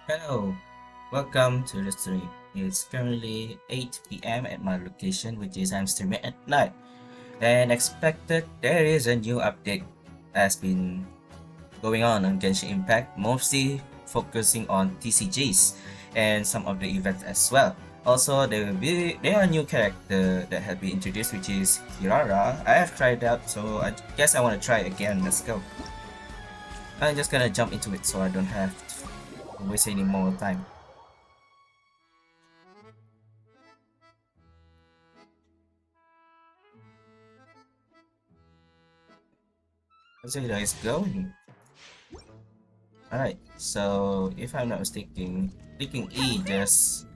Hello, welcome to the stream. It's currently 8 p.m. at my location, which is I'm streaming at night. And expected, there is a new update has been going on Genshin Impact, mostly focusing on TCGs and some of the events as well. Also, there are new character that have been introduced, which is Kirara. I have tried out, so I guess I want to try again. Let's go. I'm just gonna jump into it so I don't have to waste any more time. Let's see how it's going. Alright, so if I'm not mistaken, clicking E just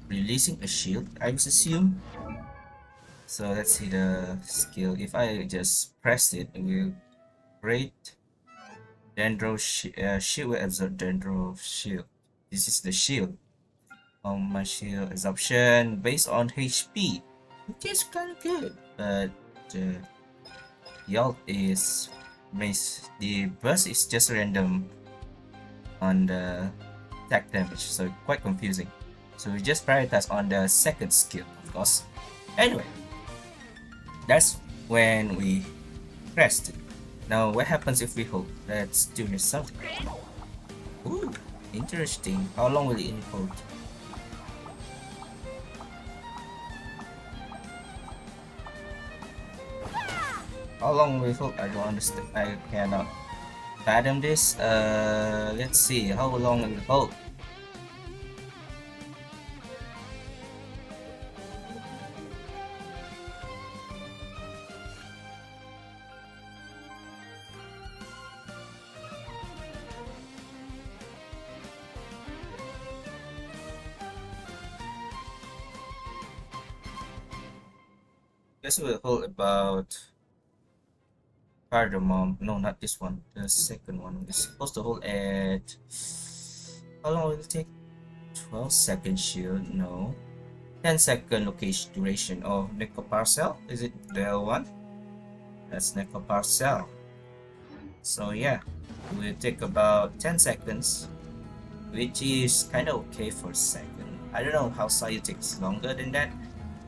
releasing a shield, I would assume. So let's see the skill. If I just press it, it will create shield will absorb Dendro shield. This is the shield. My shield absorption based on HP, which is kind of good, but the ult is the burst is just random on the attack damage, so quite confusing. So we just prioritize on the second skill, of course. Anyway, that's when we pressed it. Now what happens if we hold? Let's do this something. Ooh, interesting. How long will it hold? How long will it hold? I don't understand. I cannot fathom this. Let's see. How long will it hold? This will hold about cardamom. No, not this one. The second one is supposed to hold at. How long will it take? 12-second shield. No. 10-second location duration. Oh, Necro Parcel? Is it the one? That's Necro Parcel. So yeah, it will take about 10 seconds, which is kind of okay for a second. I don't know how Sayu takes longer than that,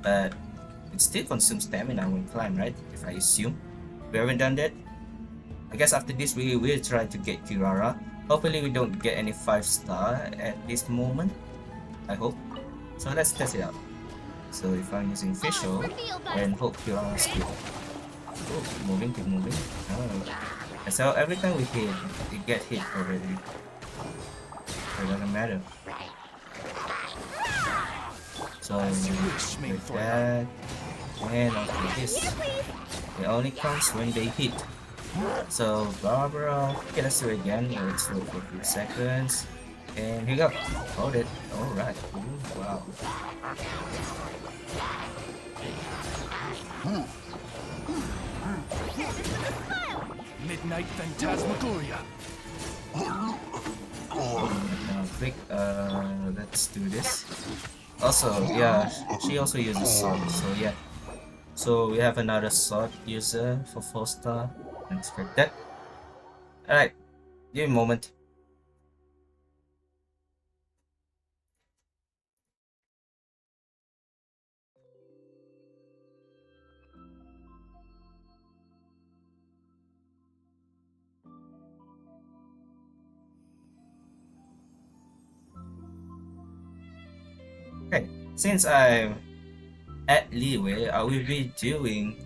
but it still consumes stamina when climb, right? If I assume. We haven't done that. I guess after this we will try to get Kirara. Hopefully we don't get any 5-star at this moment. I hope. So let's test it out. So if I'm using Facial and hope Kirara skill. Oh, moving, keep moving. Oh. So every time we hit, it get hit already. So it doesn't matter. So like that. And after this. It only counts when they hit. So Barbara, okay, let's do it again. Let's wait for a few seconds. And here you go. Hold it. Alright. Wow. Midnight Phantasmagoria. Quick, let's do this. Also, yeah, she also uses sword, so yeah. So we have another sword user for 4-star. Unexpected. Alright, give me a moment. Okay, since I'm at Leeway, I will be doing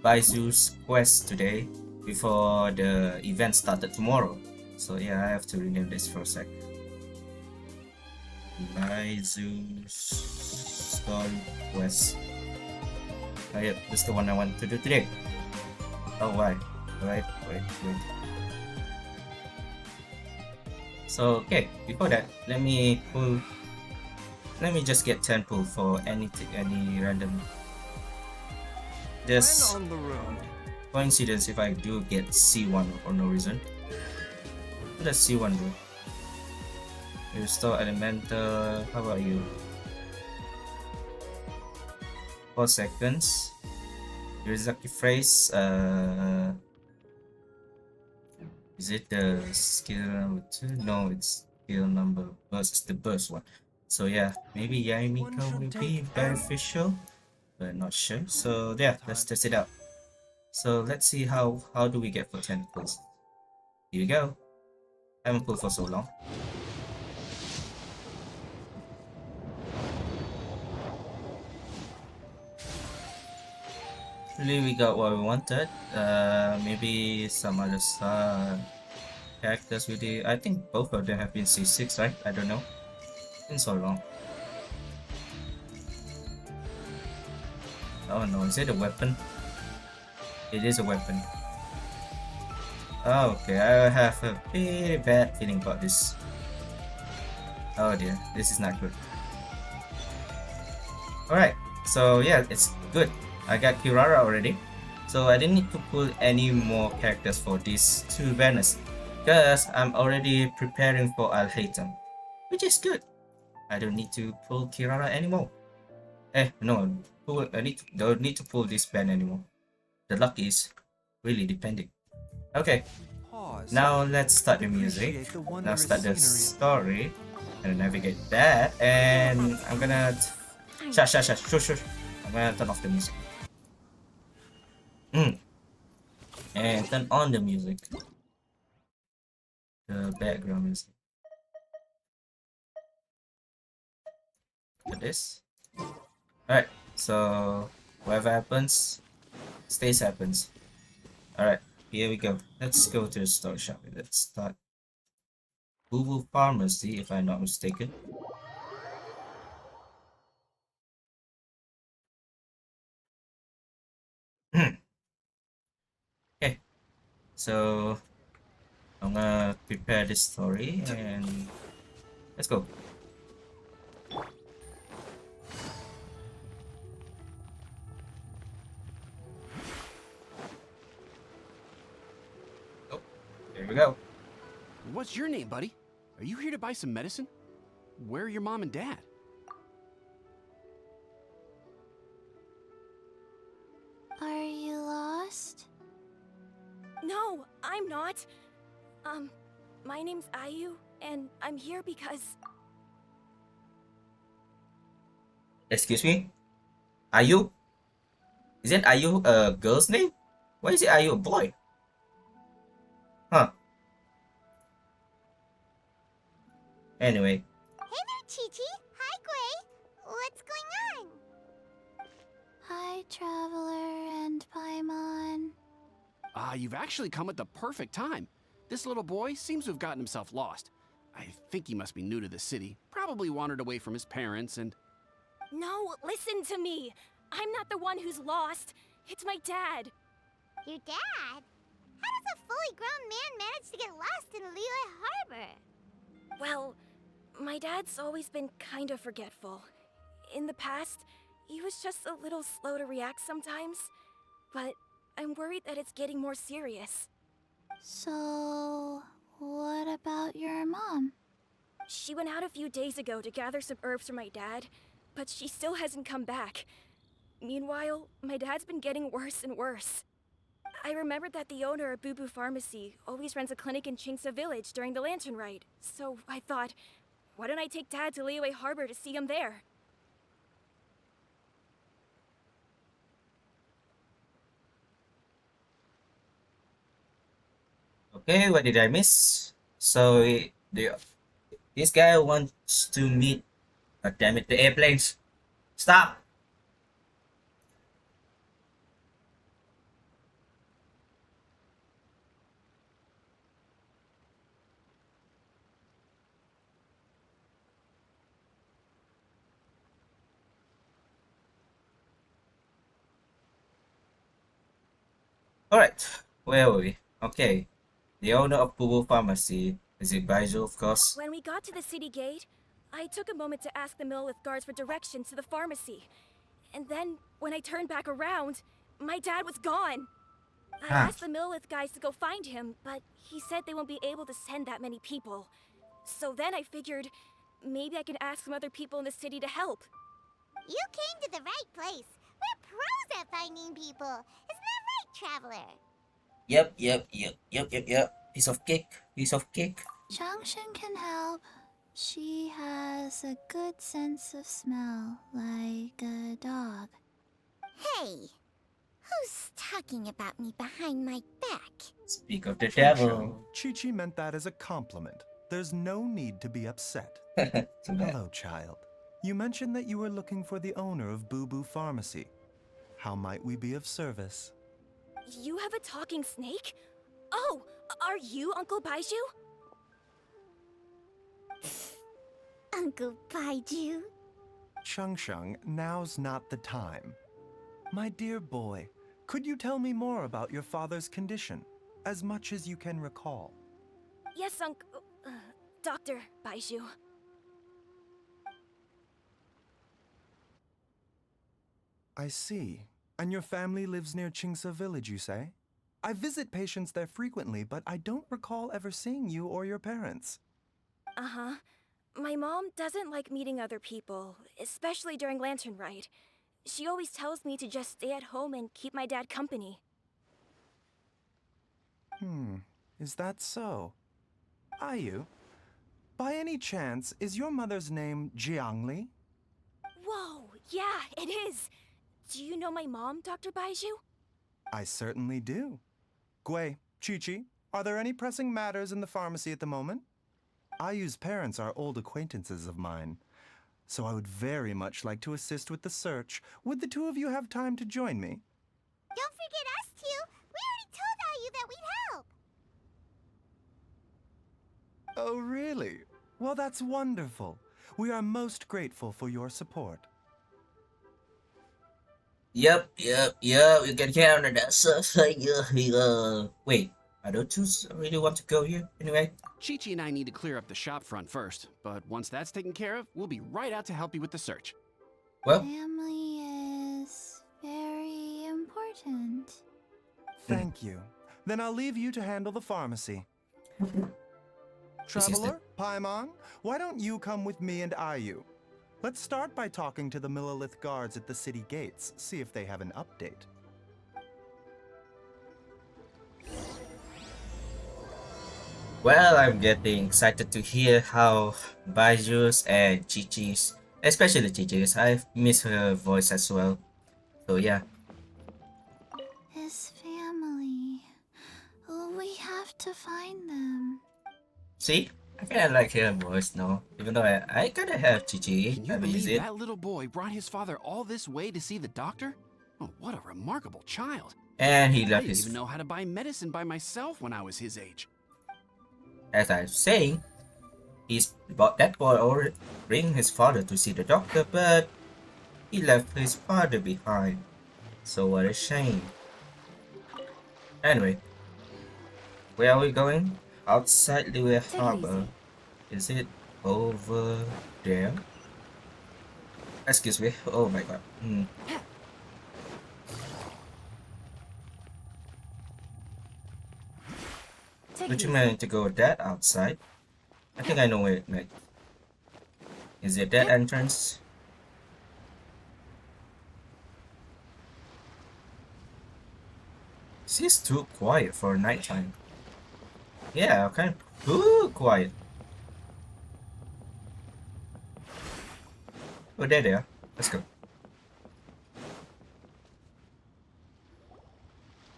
Baizhu's quest today before the event started tomorrow. So yeah, I have to rename this for a sec. Baizhu's story quest. Oh yeah, that's the one I want to do today. Oh why? Wait. So okay, before that, let me just get 10 pull for any random. Just On the road. coincidence if I do get C1 for no reason. What does C1 do? You restore elemental. How about you? 4 seconds. Yurizaki phrase. Is it the skill number 2? No, it's skill number versus the burst one. So yeah, maybe Yaimiko will be beneficial, but not sure. So yeah, let's test it out. So let's see how do we get for 10 pulls. Here we go. Haven't pulled for so long. Really, we got what we wanted. Maybe some other characters we did. I think both of them have been C6, right? I don't know. It's been so long. Oh no, is it a weapon? It is a weapon. Oh, okay, I have a very bad feeling about this. Oh dear, this is not good. Alright, so yeah, it's good. I got Kirara already. So I didn't need to pull any more characters for these two banners. Because I'm already preparing for Alhaitham. Which is good. I don't need to pull Kirara anymore. No, don't need to pull this banner anymore. The luck is really depending. Okay, Pause. now let's start the music. Appreciate the Now wondrous start the scenery. story. And navigate that. And I'm gonna... Shush. I'm gonna turn off the music. And turn on the music. The background music. Like this. Alright, so whatever happens, stays happens. Alright, here we go. Let's go to the store shop. Let's start. Google Pharmacy, if I'm not mistaken. Okay, so I'm gonna prepare this story and let's go. Oh, there we go. What's your name, buddy? Are you here to buy some medicine? Where are your mom and dad? Are you lost? No, I'm not. My name's Ayu, and I'm here because... Excuse me? Ayu? Isn't Ayu a girl's name? Why is it Ayu a boy? Huh. Anyway. Hey there, Chi-Chi. Hi, Gray. What's going on? Hi, Traveler and Paimon. You've actually come at the perfect time. This little boy seems to have gotten himself lost. I think he must be new to the city. Probably wandered away from his parents and... No, listen to me. I'm not the one who's lost. It's my dad. Your dad? How does a fully grown man manage to get lost in Liyue Harbor? Well, my dad's always been kind of forgetful. In the past, he was just a little slow to react sometimes. But I'm worried that it's getting more serious. So, what about your mom? She went out a few days ago to gather some herbs for my dad, but she still hasn't come back. Meanwhile, my dad's been getting worse and worse. I remembered that the owner of Boo Boo Pharmacy always runs a clinic in Chingsa Village during the Lantern Rite, so I thought, why don't I take Dad to Liyue Harbor to see him there? Okay, what did I miss? So, this guy wants to meet... God damn it, the airplanes! Stop! Alright, where were we? Okay, the owner of Pubu Pharmacy, is it Baizhu, of course? When we got to the city gate, I took a moment to ask the Millith guards for directions to the pharmacy. And then, when I turned back around, my dad was gone. I asked the Millith guys to go find him, but he said they won't be able to send that many people. So then I figured, maybe I could ask some other people in the city to help. You came to the right place. We're pros at finding people. Isn't that right, Traveler? Yep. Piece of cake. Junction can help. She has a good sense of smell, like a dog. Hey, who's talking about me behind my back? Speak of the Chang, devil. Chi-Chi meant that as a compliment. There's no need to be upset. Too bad. Hello, child. You mentioned that you were looking for the owner of Boo Boo Pharmacy. How might we be of service? You have a talking snake? Oh, are you Uncle Baizhu? Uncle Baizhu? Shang, now's not the time. My dear boy, could you tell me more about your father's condition, as much as you can recall? Yes, Dr. Baizhu. I see. And your family lives near Qingse Village, you say? I visit patients there frequently, but I don't recall ever seeing you or your parents. Uh-huh. My mom doesn't like meeting other people, especially during Lantern Rite. She always tells me to just stay at home and keep my dad company. Is that so? Ayu, by any chance, is your mother's name Jiangli? Whoa, yeah, it is. Do you know my mom, Dr. Baizhu? I certainly do. Gui, Chi-Chi, are there any pressing matters in the pharmacy at the moment? Ayu's parents are old acquaintances of mine, so I would very much like to assist with the search. Would the two of you have time to join me? Don't forget us two. We already told Ayu that we'd help. Oh, really? Well, that's wonderful. We are most grateful for your support. Yep. You can count on that stuff. Wait, I don't really want to go here anyway. Chi-Chi and I need to clear up the shop front first, but once that's taken care of, we'll be right out to help you with the search. Well, Family is very important. Thank you. Then I'll leave you to handle the pharmacy. This is the- Traveler, Paimon, why don't you come with me and Ayu? Let's start by talking to the Millilith guards at the city gates, see if they have an update. well, I'm getting excited to hear how Baiju's and Chi-Chi's, especially Chi-Chi's, I miss her voice as well. So yeah. His family. We have to find them. See? I kinda like her voice now. Even though I kinda have Chi-Chi. Can you I miss believe it. that little boy brought his father all this way to see the doctor? Oh, what a remarkable child. And he I left didn't his, even know how to buy medicine by myself when I was his age. as I was saying, that boy already bring his father to see the doctor, but he left his father behind. So what a shame. Anyway, where are we going? Outside Liyue Take it Harbor. easy. Is it over there? Excuse me. Oh my god. Take Would it you easy. manage to go that outside? I think I know where it meant. Is it that entrance? This is too quiet for nighttime. Yeah, okay. Too quiet. Oh, there they are. Let's go.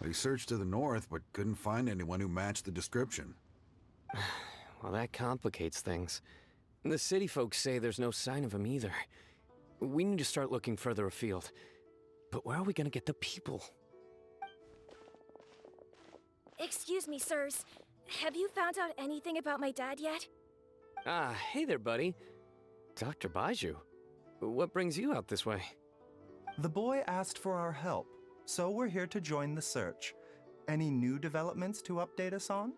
They searched to the north, but couldn't find anyone who matched the description. Well, that complicates things. The city folks say there's no sign of him either. We need to start looking further afield. But where are we gonna get the people? Excuse me, sirs. Have you found out anything about my dad yet? Ah, hey there, buddy. Dr. Baizhu. What brings you out this way? The boy asked for our help, so we're here to join the search. Any new developments to update us on?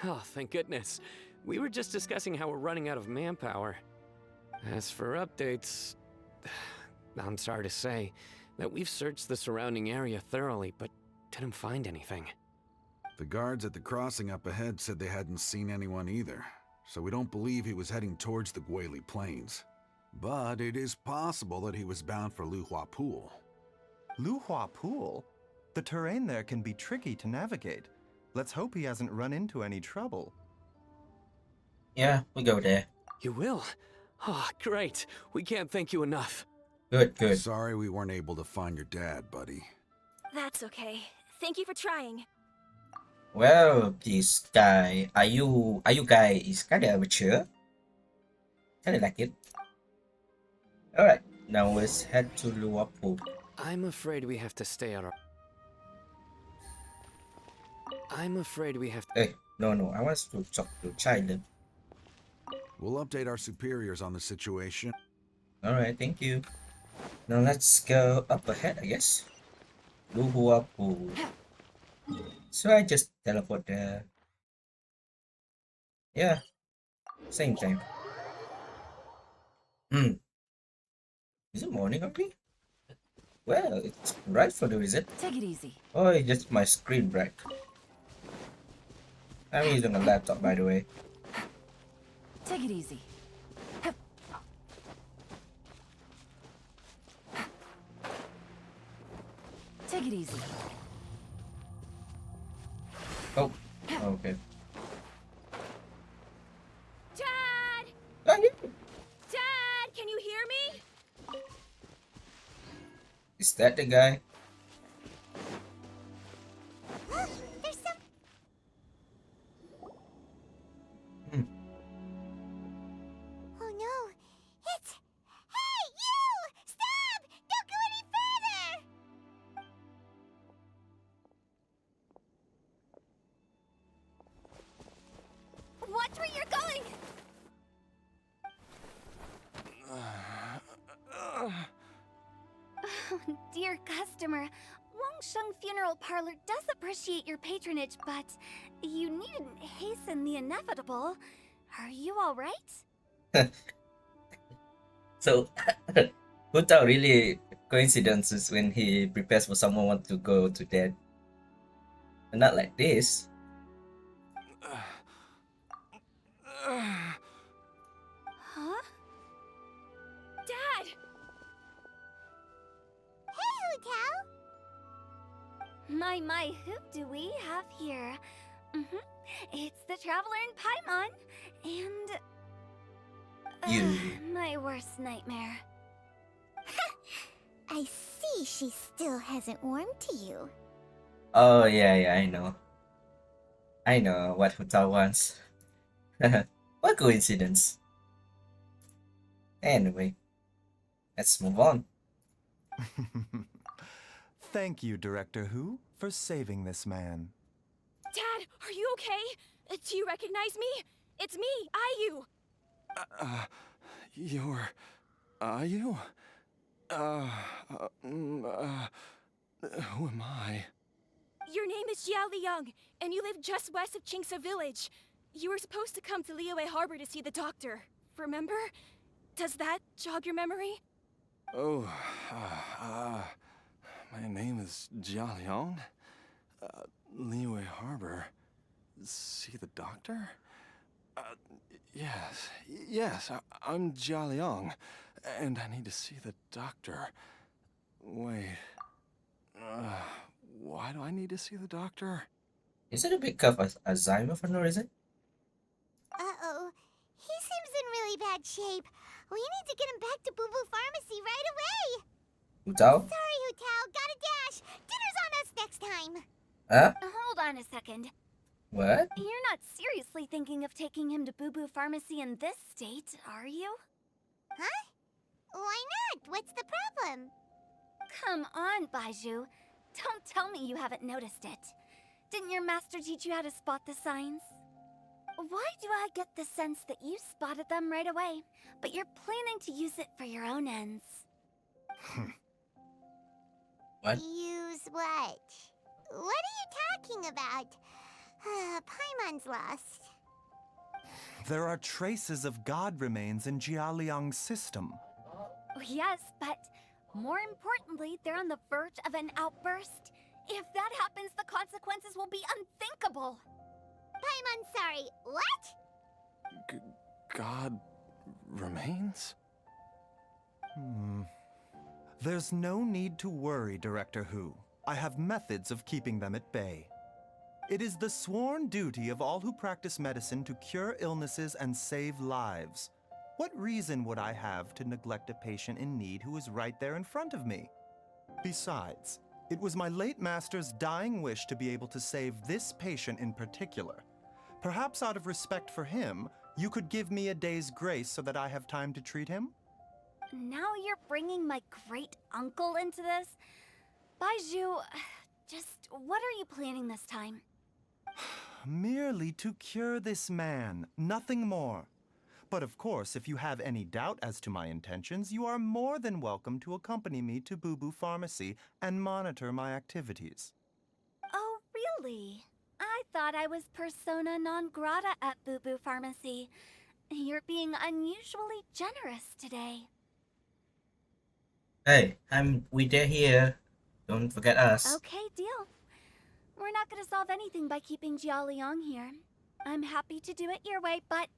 Oh, thank goodness. We were just discussing how we're running out of manpower. As for updates, I'm sorry to say that we've searched the surrounding area thoroughly, but didn't find anything. The guards at the crossing up ahead said they hadn't seen anyone either, so we don't believe he was heading towards the Guili Plains. But it is possible that he was bound for Luhua Pool. Luhua Pool? The terrain there can be tricky to navigate. Let's hope he hasn't run into any trouble. Yeah, we go there. You will? Oh, great. We can't thank you enough. Good, good. Sorry we weren't able to find your dad, buddy. That's okay. Thank you for trying. Well, this guy, are you guy is kind of mature. Kind of like it. All right, now let's head to Liverpool. I'm afraid we have to stay at our... I'm afraid we have to... Hey, no, I want to talk to China. We'll update our superiors on the situation. All right, thank you. Now let's go up ahead, I guess. Liverpool. So I just teleport there. Yeah, same time. Is it morning already? Well, it's right for the visit. Take it easy. Oh, it's just my screen bright. I'm using a laptop, by the way. Take it easy. Take it easy. Oh, okay. Dad! Ah, yeah. Dad, can you hear me? Is that the guy? There's some. Oh no! It's. Hey, you! Stop! Don't go any further! Watch where you're going! Oh, dear customer, Wangsheng Funeral Parlor does appreciate your patronage, but you needn't hasten the inevitable. Are you all right? So, who thought really coincidences when he prepares for someone want to go to death? But not like this. Huh? Dad! Hey, Hu Tao! My, who do we have here? It's the Traveler in Paimon, and... You. My worst nightmare. I see she still hasn't warmed to you. Oh, yeah, I know. I know what Huta wants. What coincidence. Anyway, let's move on. Thank you, Director Who, for saving this man. Dad, are you okay? Do you recognize me? It's me, Ayu. You're... Are you? Who am I? Your name is Jia Liang, and you live just west of Qingse Village. You were supposed to come to Liyue Harbor to see the doctor. Remember? Does that jog your memory? Oh, my name is Jia Liang. Liyue Harbor. See the doctor? Yes, I'm Jia Liang, and I need to see the doctor. Wait, why do I need to see the doctor? Is it a big cup of Alzheimer for no reason? Uh-oh. He seems in really bad shape. We need to get him back to Boo Boo Pharmacy right away. Hutao? Sorry, Hu Tao. Gotta dash. Dinner's on us next time. Huh? Hold on a second. What? You're not seriously thinking of taking him to Boo Boo Pharmacy in this state, are you? Huh? Why not? What's the problem? Come on, Baizhu. Don't tell me you haven't noticed it. Didn't your master teach you how to spot the signs? Why do I get the sense that you spotted them right away, but you're planning to use it for your own ends? What? Use what? What are you talking about? Paimon's lost. There are traces of god remains in Jia Liang's system. Oh, yes, but more importantly, they're on the verge of an outburst. If that happens, the consequences will be unthinkable. Paimon, sorry, what? God remains? There's no need to worry, Director Who. I have methods of keeping them at bay. It is the sworn duty of all who practice medicine to cure illnesses and save lives. What reason would I have to neglect a patient in need who is right there in front of me? Besides, it was my late master's dying wish to be able to save this patient in particular. Perhaps out of respect for him, you could give me a day's grace so that I have time to treat him? Now you're bringing my great uncle into this? Baizhu, just what are you planning this time? Merely to cure this man, nothing more. But of course, if you have any doubt as to my intentions, you are more than welcome to accompany me to Boo Boo Pharmacy and monitor my activities. Oh, really? I thought I was persona non grata at Boo Boo Pharmacy. You're being unusually generous today. Hey, they're here. Don't forget us. Okay, deal. We're not gonna solve anything by keeping Jialiang here. I'm happy to do it your way, but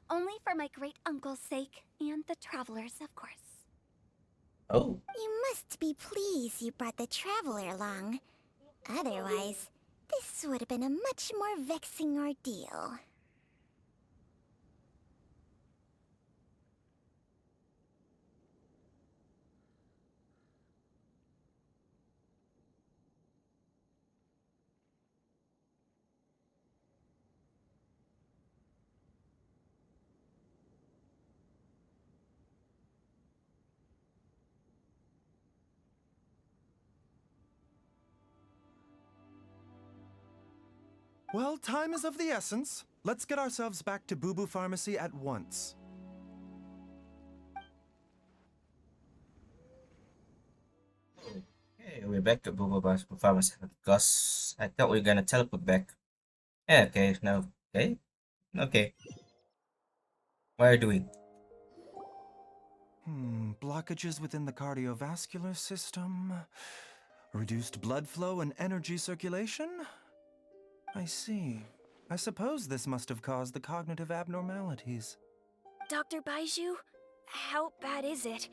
only for my great uncle's sake and the travelers, of course. Oh. You must be pleased you brought the traveler along. Otherwise, this would have been a much more vexing ordeal. Well, time is of the essence. Let's get ourselves back to Boo Boo Pharmacy at once. Okay, we're back to Boo Boo Pharmacy because I thought we were gonna teleport back. Yeah, okay, now, okay? Okay. What are you doing? Blockages within the cardiovascular system, reduced blood flow and energy circulation? I see. I suppose this must have caused the cognitive abnormalities. Dr. Baizhu, how bad is it?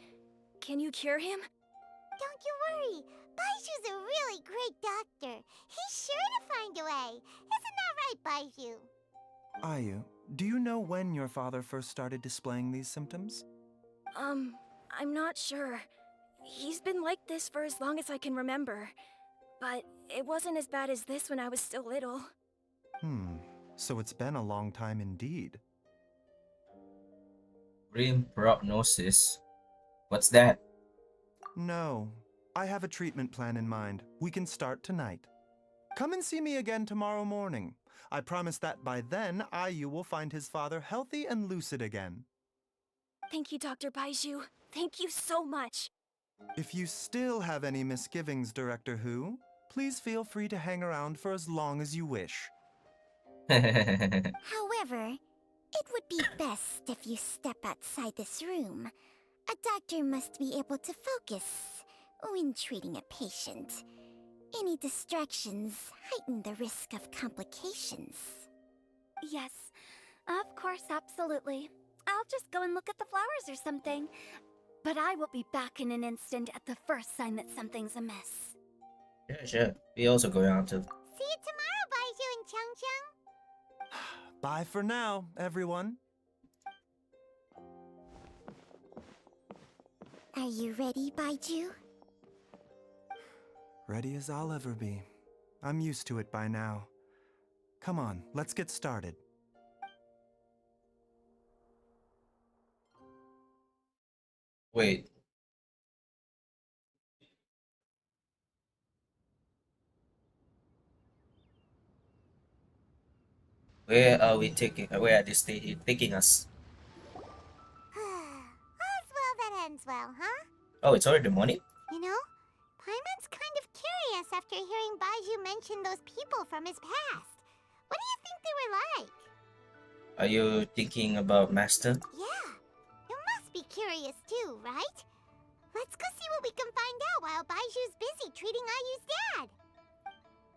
Can you cure him? Don't you worry. Baizhu's a really great doctor. He's sure to find a way. Isn't that right, Baizhu? Ayu, do you know when your father first started displaying these symptoms? I'm not sure. He's been like this for as long as I can remember. But it wasn't as bad as this when I was still little. So it's been a long time indeed. Grim prognosis. What's that? No, I have a treatment plan in mind. We can start tonight. Come and see me again tomorrow morning. I promise that by then, Ayu will find his father healthy and lucid again. Thank you, Dr. Baizhu. Thank you so much. If you still have any misgivings, Director Who, please feel free to hang around for as long as you wish. However, it would be best if you step outside this room. A doctor must be able to focus when treating a patient. Any distractions heighten the risk of complications. Yes, of course, absolutely. I'll just go and look at the flowers or something. But I will be back in an instant at the first sign that something's amiss. Yeah, sure. We also going out to. See you tomorrow, Baizhu and Changcheng. Bye for now, everyone. Are you ready, Baizhu? Ready as I'll ever be. I'm used to it by now. Come on, let's get started. Wait. Where are we taking? Where are they taking us? All's well that ends well, huh? Oh, it's already morning? You know, Paimon's kind of curious after hearing Baizhu mention those people from his past. What do you think they were like? Are you thinking about Master? Yeah, you must be curious too, right? Let's go see what we can find out while Baizhu's busy treating Ayu's dad.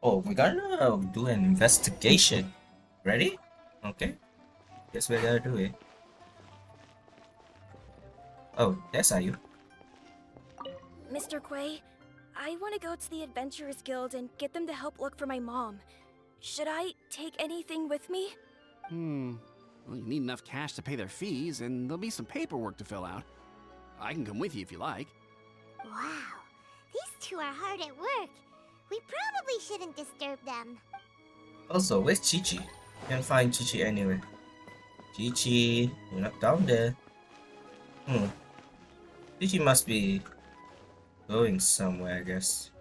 Oh, we're gonna do an investigation. Ready? Okay. Guess we're gonna do it. Oh, that's Ayu. Mr. Quay, I want to go to the Adventurers Guild and get them to help look for my mom. Should I take anything with me? Well, you need enough cash to pay their fees, and there'll be some paperwork to fill out. I can come with you if you like. Wow, these two are hard at work. We probably shouldn't disturb them. Also, where's Chi-Chi? Can't find Chi-Chi anywhere. Chi-Chi, you're not down there. Chi-Chi must be going somewhere, I guess.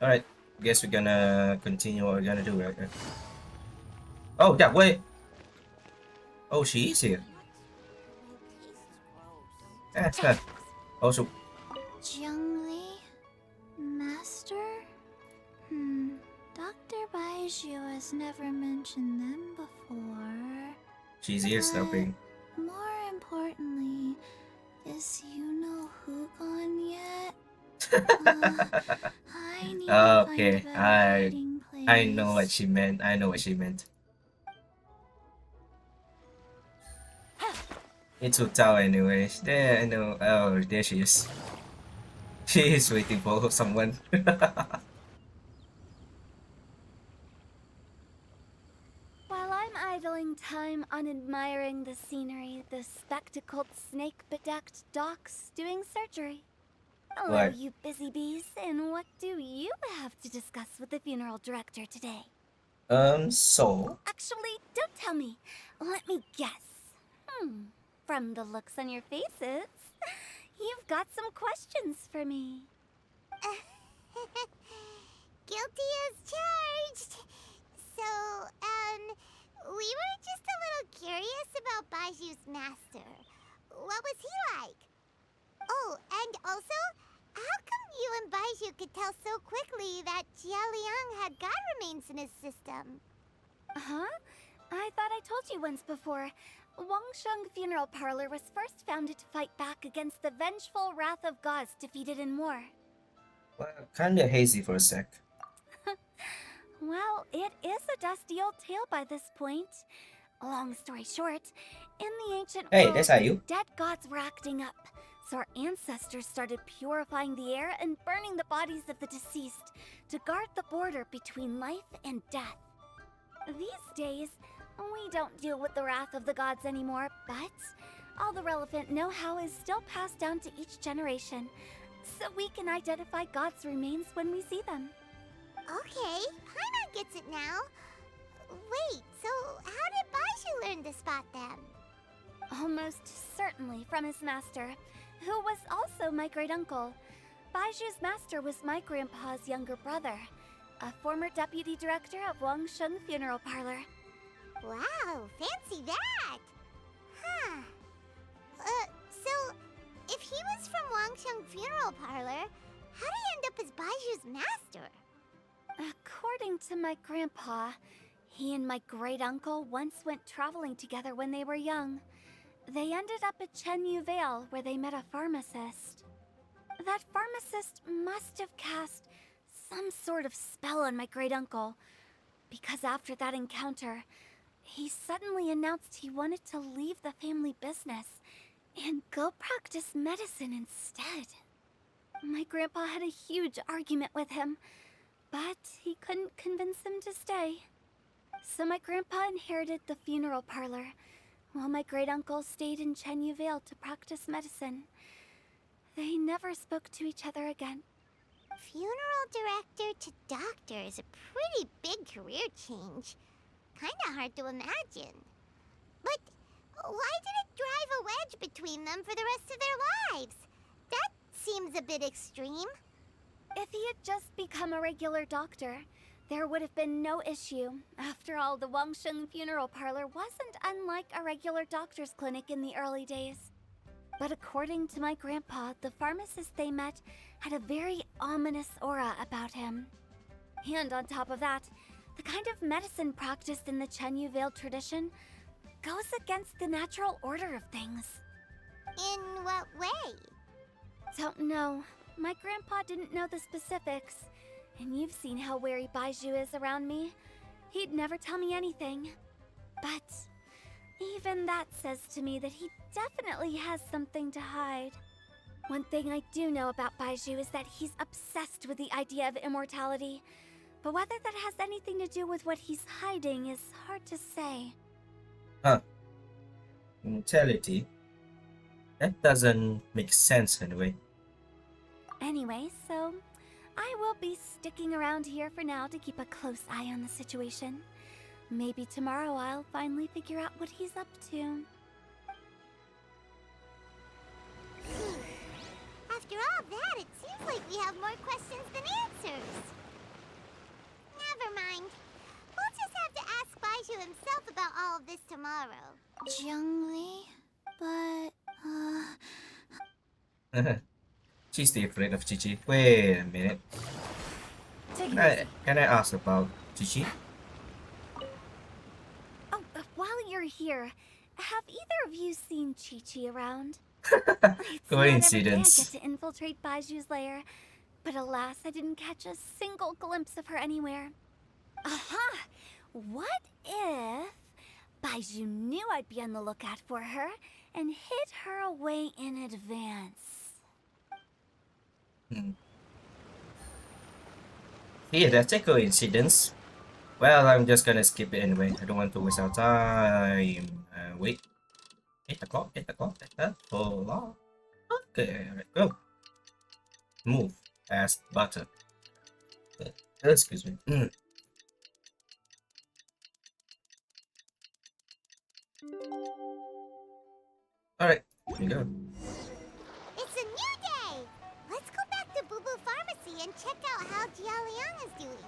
Alright, guess we're gonna continue what we're gonna do right here. Oh, that way! Oh, she is here. Also, Zhengli? Master? Dr. Baizhu has never mentioned them before. she's here stopping. More importantly, is you know who gone yet? I need to Okay, find a better hiding place. I know what she meant. I know what she meant. It's Utao anyway. There, I know. Oh, there she is. She is waiting for someone. While I'm idling time on admiring the scenery, the spectacled snake-bedecked docs doing surgery. Hello, What? you busy bees, and what do you have to discuss with the funeral director today? So? Actually, don't tell me. Let me guess. From the looks on your faces, you've got some questions for me. Guilty as charged. So, we were just a little curious about Baizhu's master. What was he like? Oh, and also, how come you and Baizhu could tell so quickly that Jia Liang had god remains in his system? Huh? I thought I told you once before. Wangsheng Funeral Parlor was first founded to fight back against the vengeful wrath of gods defeated in war. Well, kinda hazy for a sec. Well, it is a dusty old tale by this point. Long story short, in the ancient Hey, world, that's how you. dead gods were acting up. So our ancestors started purifying the air and burning the bodies of the deceased to guard the border between life and death. These days, we don't deal with the wrath of the gods anymore, but all the relevant know-how is still passed down to each generation, so we can identify gods' remains when we see them. Okay, Paimon gets it now. Wait, so how did Baizhu learn to spot them? Almost certainly from his master, who was also my great-uncle. Baizhu's master was my grandpa's younger brother, a former deputy director of Wangsheng Funeral Parlor. Wow, fancy that! Huh. So, if he was from Wangsheng Funeral Parlor, how did he end up as Baizhu's master? According to my grandpa, he and my great-uncle once went traveling together when they were young. They ended up at Chenyu Vale, where they met a pharmacist. That pharmacist must have cast some sort of spell on my great-uncle, because after that encounter, he suddenly announced he wanted to leave the family business and go practice medicine instead. My grandpa had a huge argument with him, but he couldn't convince him to stay. So my grandpa inherited the funeral parlor, while my great-uncle stayed in Chenyu Vale to practice medicine. They never spoke to each other again. Funeral director to doctor is a pretty big career change. Kinda hard to imagine. But why did it drive a wedge between them for the rest of their lives? That seems a bit extreme. If he had just become a regular doctor, there would have been no issue. After all, the Wangsheng Funeral Parlor wasn't unlike a regular doctor's clinic in the early days. But according to my grandpa, the pharmacist they met had a very ominous aura about him. And on top of that, the kind of medicine practiced in the Chenyu Vale tradition goes against the natural order of things. In what way? Don't know. My grandpa didn't know the specifics. And you've seen how wary Baizhu is around me. He'd never tell me anything. But even that says to me that he definitely has something to hide. One thing I do know about Baizhu is that he's obsessed with the idea of immortality. But whether that has anything to do with what he's hiding is hard to say. Huh. Immortality? That doesn't make sense anyway. Anyway, so I will be sticking around here for now to keep a close eye on the situation. Maybe tomorrow I'll finally figure out what he's up to. After all that, it seems like we have more questions than answers. Never mind. We'll just have to ask Baizhu himself about all of this tomorrow. Jiangli? But, She's still afraid of Chichi. Wait a minute. Take it Can I, easy. can I ask about Chichi? Oh, while you're here, have either of you seen Chi-Chi around? It's not every day I Coincidence. get to infiltrate Baiju's lair, but alas, I didn't catch a single glimpse of her anywhere. Aha! What if Baizhu knew I'd be on the lookout for her and hid her away in advance? Yeah, that's a coincidence. Well, I'm just gonna skip it anyway. I don't want to waste our time. Wait. 8 o'clock, 8 o'clock, hold on. Okay, alright, go. Move. As button. Excuse me. Alright, here we go. It's a new day! Let's go back to Boo Boo Pharmacy and check out how Jia Liang is doing.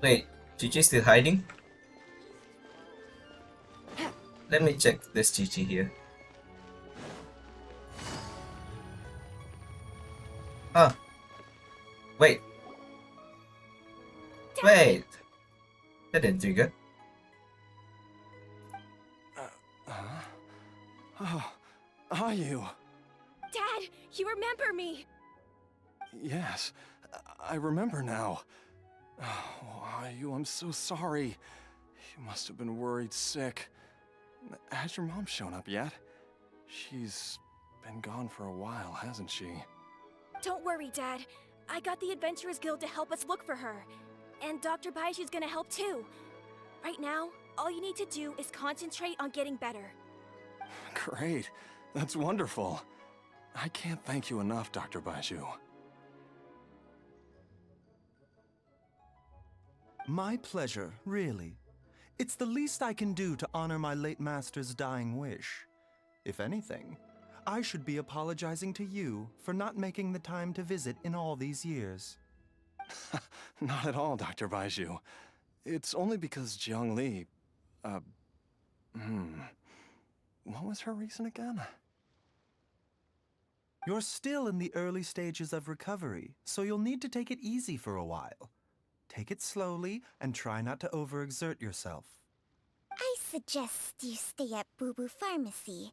Wait, Chichi still hiding? Let me check this Chichi here. Huh. Wait. Wait. That didn't trigger. Oh, are you? Dad, you remember me! Yes, I remember now. Oh, are you? I'm so sorry. You must have been worried sick. Has your mom shown up yet? She's been gone for a while, hasn't she? Don't worry, Dad. I got the Adventurers Guild to help us look for her. And Dr. Baiju's gonna help too. Right now, all you need to do is concentrate on getting better. Great. That's wonderful. I can't thank you enough, Dr. Baizhu. My pleasure, really. It's the least I can do to honor my late master's dying wish. If anything, I should be apologizing to you for not making the time to visit in all these years. Not at all, Dr. Baizhu. It's only because Jiang Li... What was her reason again? You're still in the early stages of recovery, so you'll need to take it easy for a while. Take it slowly and try not to overexert yourself. I suggest you stay at Boo Boo Pharmacy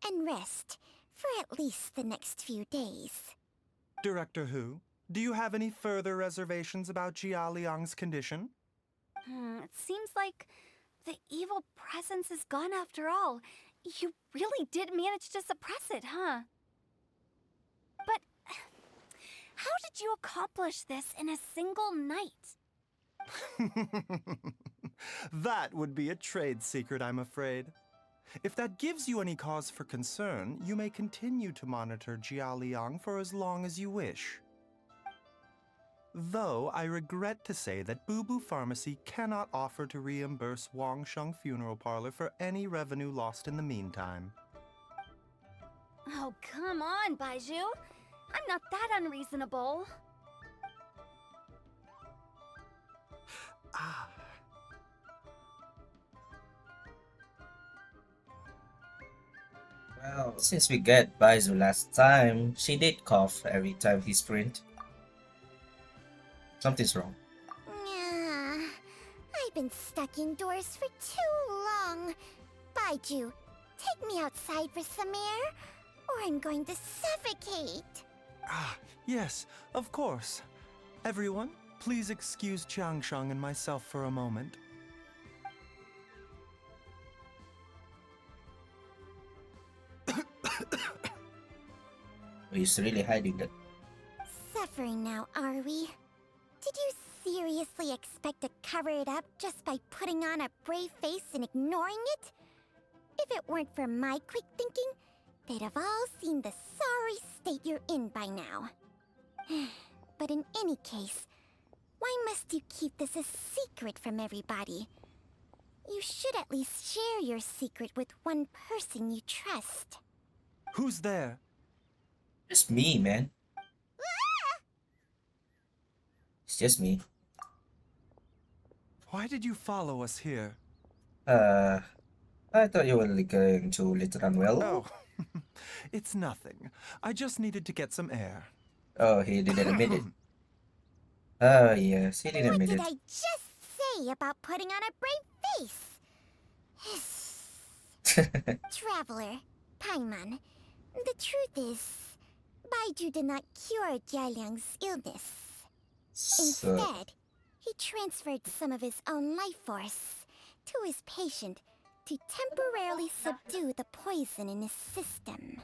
and rest for at least the next few days. Director Hu, do you have any further reservations about Jia Liang's condition? It seems like the evil presence is gone after all. You really did manage to suppress it, huh? But how did you accomplish this in a single night? That would be a trade secret, I'm afraid. If that gives you any cause for concern, you may continue to monitor Jia Liang for as long as you wish. Though I regret to say that Boo Boo Pharmacy cannot offer to reimburse Wang Sheng Funeral Parlor for any revenue lost in the meantime. Oh, come on, Baizhu. I'm not that unreasonable. Well, since we get Baizhu last time, she did cough every time he sprint. Something's wrong. Yeah, I've been stuck indoors for too long. Baizhu, take me outside for some air, or I'm going to suffocate. Yes, of course. Everyone, please excuse Changsheng and myself for a moment. He's really hiding that. suffering now, are we? Did you seriously expect to cover it up just by putting on a brave face and ignoring it? If it weren't for my quick thinking, they'd have all seen the sorry state you're in by now. But in any case, why must you keep this a secret from everybody? You should at least share your secret with one person you trust. Who's there? Just me, man. It's just me. Why did you follow us here? I thought you were going to Little Unwell. Oh, it's nothing. I just needed to get some air. Oh, he didn't admit it. Oh, yes, he didn't What admit did it. I just say about putting on a brave face? Traveler, Paimon, the truth is, Baizhu did not cure Jialiang's illness. So, Instead, he transferred some of his own life force to his patient to temporarily subdue the poison in his system.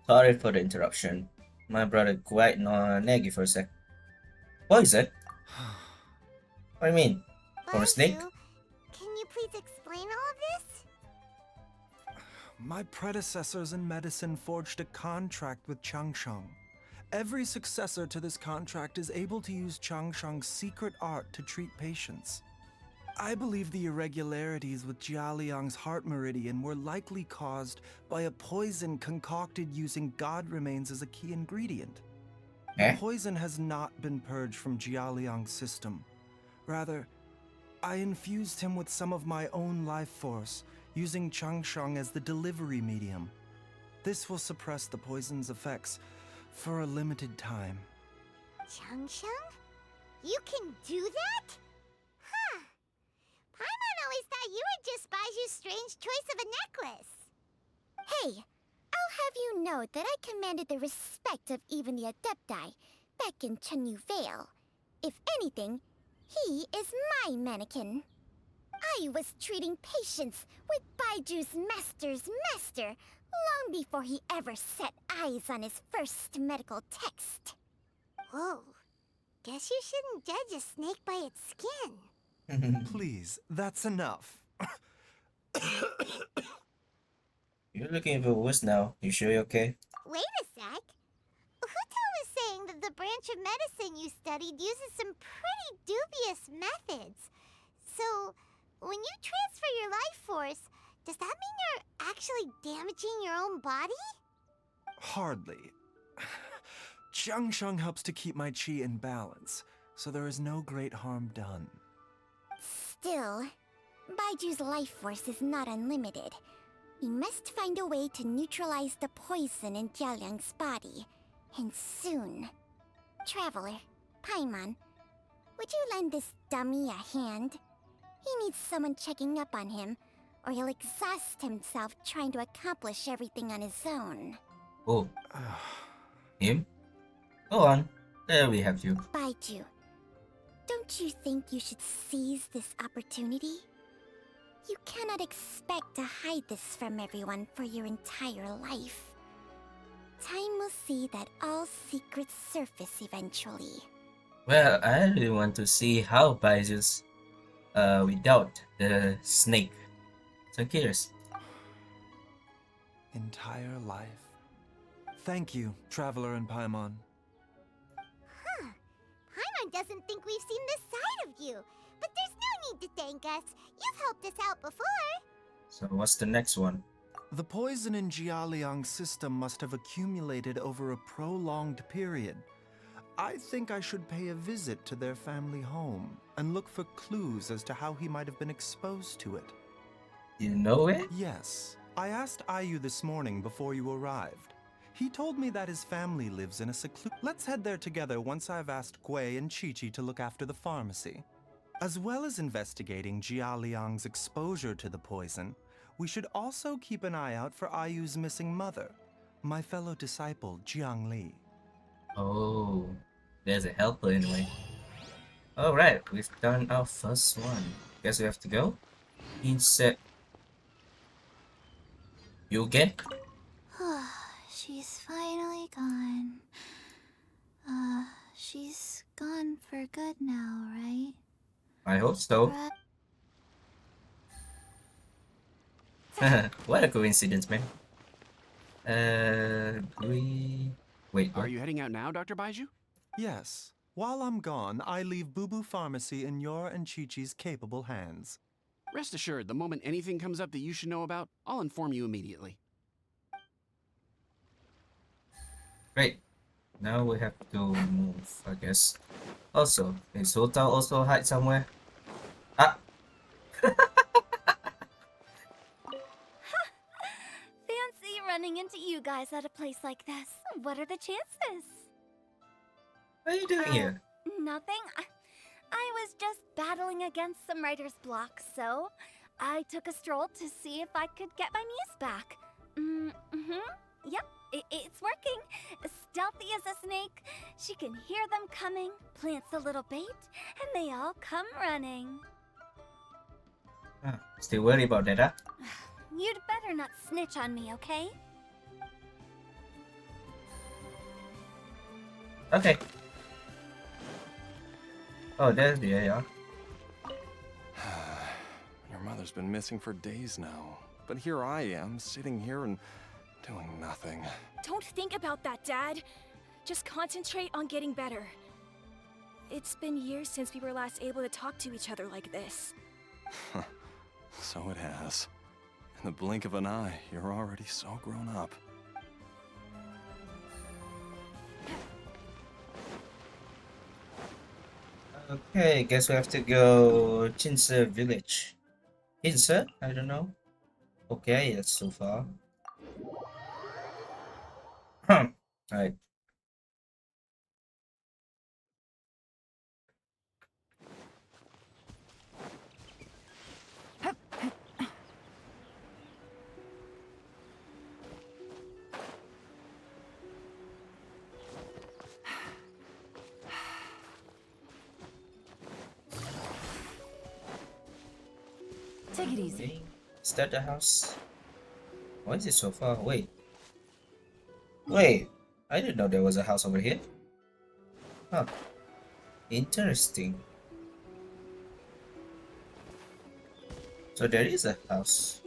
sorry for the interruption. My brother quite naggy for a sec. Poison? What do you mean? From a snake? Baizhu, can you please explain all of this? My predecessors in medicine forged a contract with Changsheng. Every successor to this contract is able to use Changsheng's secret art to treat patients. I believe the irregularities with Jialiang's heart meridian were likely caused by a poison concocted using god remains as a key ingredient. The poison has not been purged from Jialiang's system. Rather, I infused him with some of my own life force, using Changsheng as the delivery medium. This will suppress the poison's effects for a limited time. Changsheng? You can do that? Huh. Paimon always thought you were just Baiju's strange choice of a necklace. Hey, I'll have you know that I commanded the respect of even the Adepti back in Chenyu Vale. If anything, he is my mannequin. I was treating patients with Baiju's master's master long before he ever set eyes on his first medical text. Whoa. Guess you shouldn't judge a snake by its skin. Please, that's enough. You're looking even worse now. You sure you're okay? Wait a sec. Huto was saying that the branch of medicine you studied uses some pretty dubious methods. So, when you transfer your life force, does that mean you're actually damaging your own body? Hardly. Changsheng helps to keep my chi in balance, so there is no great harm done. Still, Baiju's life force is not unlimited. We must find a way to neutralize the poison in Jialiang's body, and soon. Traveler, Paimon, would you lend this dummy a hand? He needs someone checking up on him, or he'll exhaust himself trying to accomplish everything on his own. Oh. Him? Go on. There we have you. Baizhu, don't you think you should seize this opportunity? You cannot expect to hide this from everyone for your entire life. Time will see that all secrets surface eventually. Well, I really want to see how Baizu's without the snake. So I'm curious. Entire life. Thank you, Traveler and Paimon. Huh. Paimon doesn't think we've seen this side of you. But there's no need to thank us. You've helped us out before. So what's the next one? The poison in Jialiang's system must have accumulated over a prolonged period. I think I should pay a visit to their family home and look for clues as to how he might have been exposed to it. You know it? Yes. I asked Ayu this morning before you arrived. He told me that his family lives in a Let's head there together once I've asked Gui and Chi-Chi to look after the pharmacy. As well as investigating Jialiang's exposure to the poison, we should also keep an eye out for Ayu's missing mother, my fellow disciple, Jiang Li. Oh, there's a helper anyway. Alright, we've done our first one. Guess we have to go. Insect. You again? She's finally gone. She's gone for good now, right? I hope so. What a coincidence, man. Wait, Are what? you heading out now, Dr. Baizhu? Yes. While I'm gone, I leave Boo Boo Pharmacy in your and Chi-Chi's capable hands. Rest assured, the moment anything comes up that you should know about, I'll inform you immediately. Great. Now we have to move, I guess. Also, is hotel also hide somewhere? Ah, Fancy running into you guys at a place like this. What are the chances? what are you doing here? Nothing. I was just battling against some writer's block, so I took a stroll to see if I could get my muse back. Yep, it's working. Stealthy as a snake, she can hear them coming, plants a little bait, and they all come running. Ah, still worried about that, huh? You'd better not snitch on me, okay? Okay. Oh, there's the AR. Your mother's been missing for days now. But here I am, sitting here and doing nothing. Don't think about that, Dad. Just concentrate on getting better. It's been years since we were last able to talk to each other like this. So it has. In the blink of an eye, you're already so grown up. Okay, guess we have to go Jinse village. Jinse? I don't know. Okay, that's so far. Alright. Take it easy. Okay. Is that the house? Why is it so far away? Wait, I didn't know there was a house over here. Huh. Interesting. So there is a house.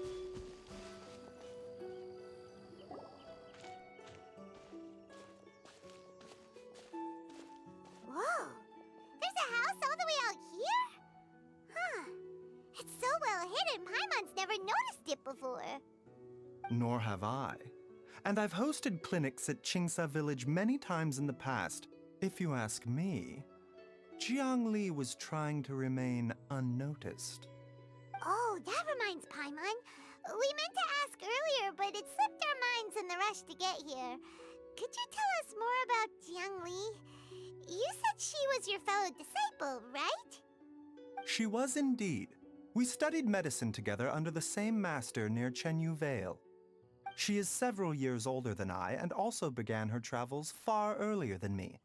Whoa! There's a house all the way out here? Huh. It's so well hidden, Paimon's never noticed it before. Nor have I. And I've hosted clinics at Qingsa Village many times in the past. If you ask me, Jiang Li was trying to remain unnoticed. Oh, that reminds Paimon. We meant to ask earlier, but it slipped our minds in the rush to get here. Could you tell us more about Jiang Li? You said she was your fellow disciple, right? She was indeed. We studied medicine together under the same master near Chenyu Vale. She is several years older than I and also began her travels far earlier than me.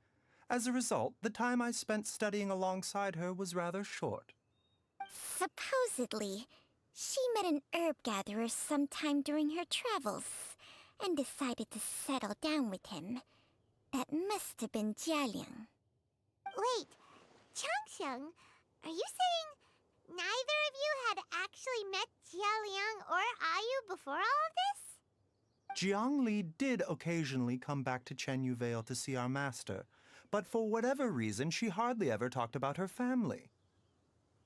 As a result, the time I spent studying alongside her was rather short. Supposedly, she met an herb gatherer sometime during her travels and decided to settle down with him. That must have been Jialiang. Wait, Changxiang, are you saying neither of you had actually met Jialiang or Ayu before all of this? Jiang Li did occasionally come back to Chenyu Vale to see our master, but for whatever reason, she hardly ever talked about her family.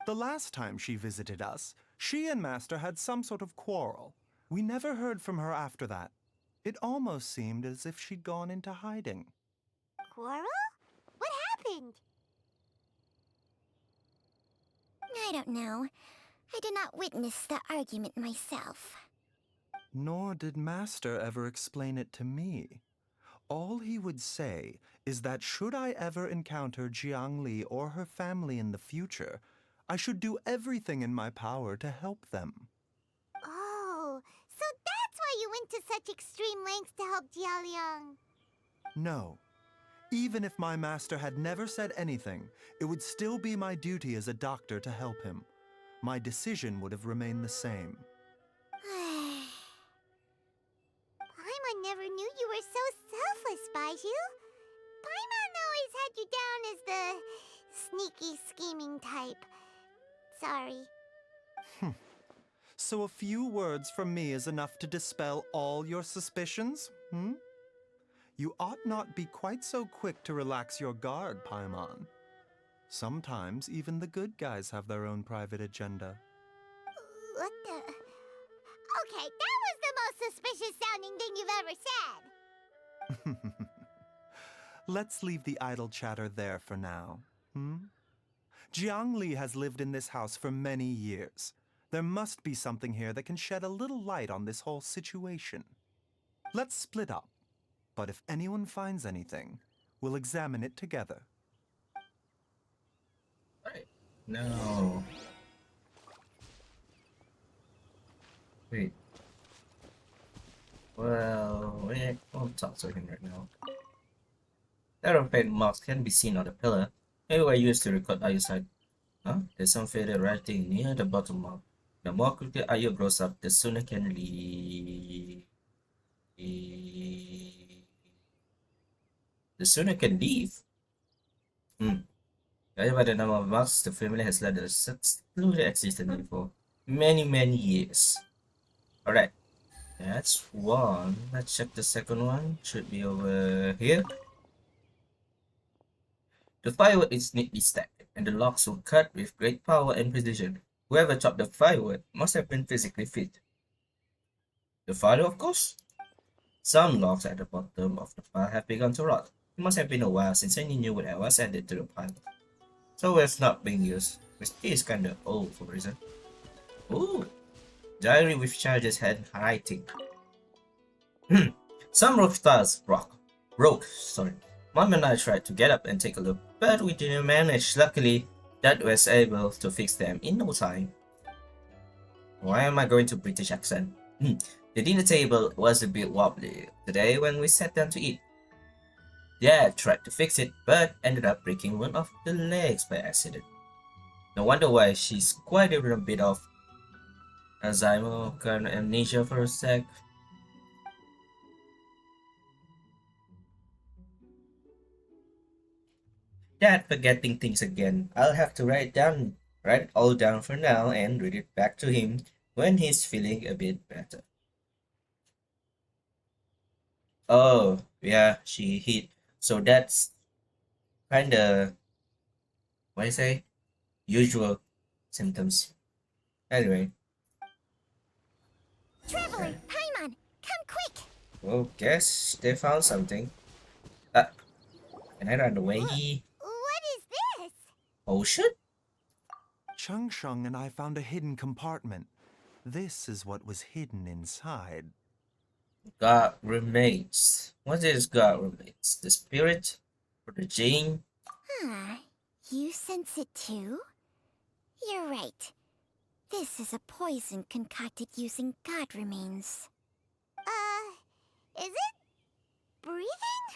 The last time she visited us, she and Master had some sort of quarrel. We never heard from her after that. It almost seemed as if she'd gone into hiding. Quarrel? What happened? I don't know. I did not witness the argument myself. Nor did Master ever explain it to me. All he would say is that should I ever encounter Jiang Li or her family in the future, I should do everything in my power to help them. Oh, so that's why you went to such extreme lengths to help Jialiang. No. Even if my master had never said anything, it would still be my duty as a doctor to help him. my decision would have remained the same. Paimon never knew you were so selfless, Baizhu. Paimon always had you down as the sneaky, scheming type. Sorry. So a few words from me is enough to dispel all your suspicions, hmm? You ought not be quite so quick to relax your guard, Paimon. Sometimes even the good guys have their own private agenda. What the... Okay, that was the most suspicious sounding thing you've ever said. Let's leave the idle chatter there for now, hmm? Jiang Li has lived in this house for many years. There must be something here that can shed a little light on this whole situation. Let's split up, but if anyone finds anything, we'll examine it together. Alright. No. Wait. Well, we won't talk to him right now. Aeroplane marks can be seen on the pillar. Maybe were used to record eyesight. Huh? There's some faded writing near the bottom mark. The more quickly Ayo grows up, the sooner can leave. The sooner can leave. Judging by the number of marks, the family has led a secluded existence for many, many years. Alright. That's one. Let's check the second one. Should be over here. The firewood is neatly stacked, and the logs were cut with great power and precision. Whoever chopped the firewood must have been physically fit. The fire, of course. Some logs at the bottom of the pile have begun to rot. It must have been a while since any new wood was added to the pile. So it's not being used, which is kinda old for a reason. Ooh! Diary with charges handwriting. Some roof tiles broke. Mom and I tried to get up and take a look, but we didn't manage. Luckily, Dad was able to fix them in no time. Why am I going to British accent? The dinner table was a bit wobbly today when we sat down to eat. Dad tried to fix it, but ended up breaking one of the legs by accident. No wonder why she's quite a bit of Alzheimer, kind of amnesia for a sec. Dad forgetting things again. I'll have to write it all down for now and read it back to him when he's feeling a bit better. Oh, yeah, she hit. So that's kinda, what do you say? Usual symptoms. Anyway. Traveler, Paimon, come quick! Well, guess they found something. Can I run away? What is this? Ocean? Chung Sheng and I found a hidden compartment. This is what was hidden inside. God remains. What is God remains? The spirit? Or the Jane? You sense it too? You're right. This is a poison concocted using God remains. Is it breathing?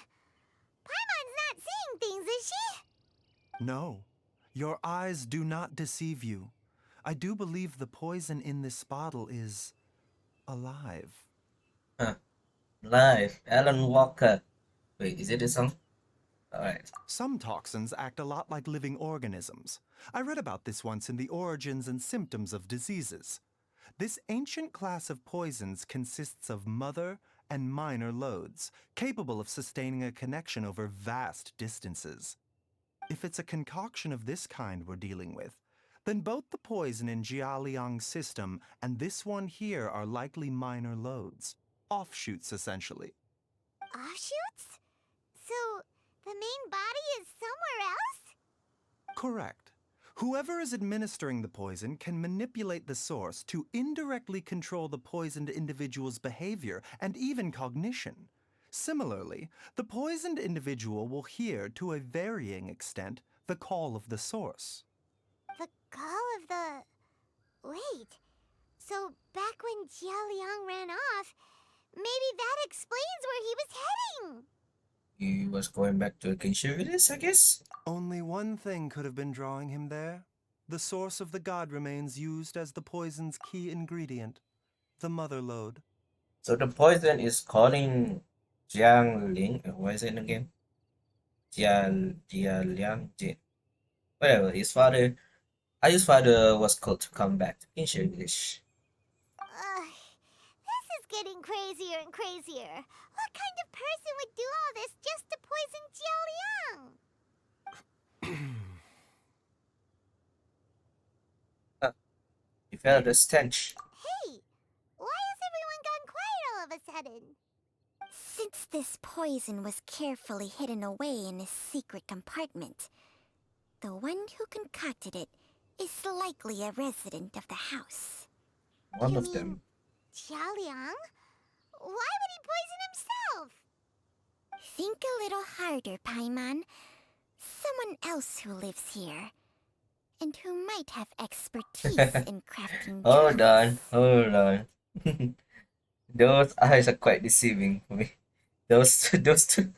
Paimon's not seeing things, is she? No, your eyes do not deceive you. I do believe the poison in this bottle is alive. Live. Alan Walker. Wait, is it a song? Alright. Some toxins act a lot like living organisms. I read about this once in The Origins and Symptoms of Diseases. This ancient class of poisons consists of mother and minor loads, capable of sustaining a connection over vast distances. If it's a concoction of this kind we're dealing with, then both the poison in Jialiang's system and this one here are likely minor loads. Offshoots, essentially. Offshoots? So, the main body is somewhere else? Correct. Whoever is administering the poison can manipulate the source to indirectly control the poisoned individual's behavior and even cognition. Similarly, the poisoned individual will hear, to a varying extent, the call of the source. The call of the... Wait. So, back when Jialiang ran off, maybe that explains where he was heading! He was going back to a Genshin village, I guess? Only one thing could have been drawing him there. the source of the god remains used as the poison's key ingredient, the mother lode. So the poison is calling Jiang Ling. What is it again? Liang, whatever. His father, Ayu's father was called to come back to Genshin English. This is getting crazier and crazier. What kind of person would do all this just to poison Jiao Liang? He felt the stench. Hey, why has everyone gone quiet all of a sudden? Since this poison was carefully hidden away in a secret compartment, the one who concocted it is likely a resident of the house. One of them. Jiao Liang? Why would he poison himself? Think a little harder, Paimon. Someone else who lives here, and who might have expertise in crafting Hold on, drugs. hold on. Those eyes are quite deceiving for me. Those two.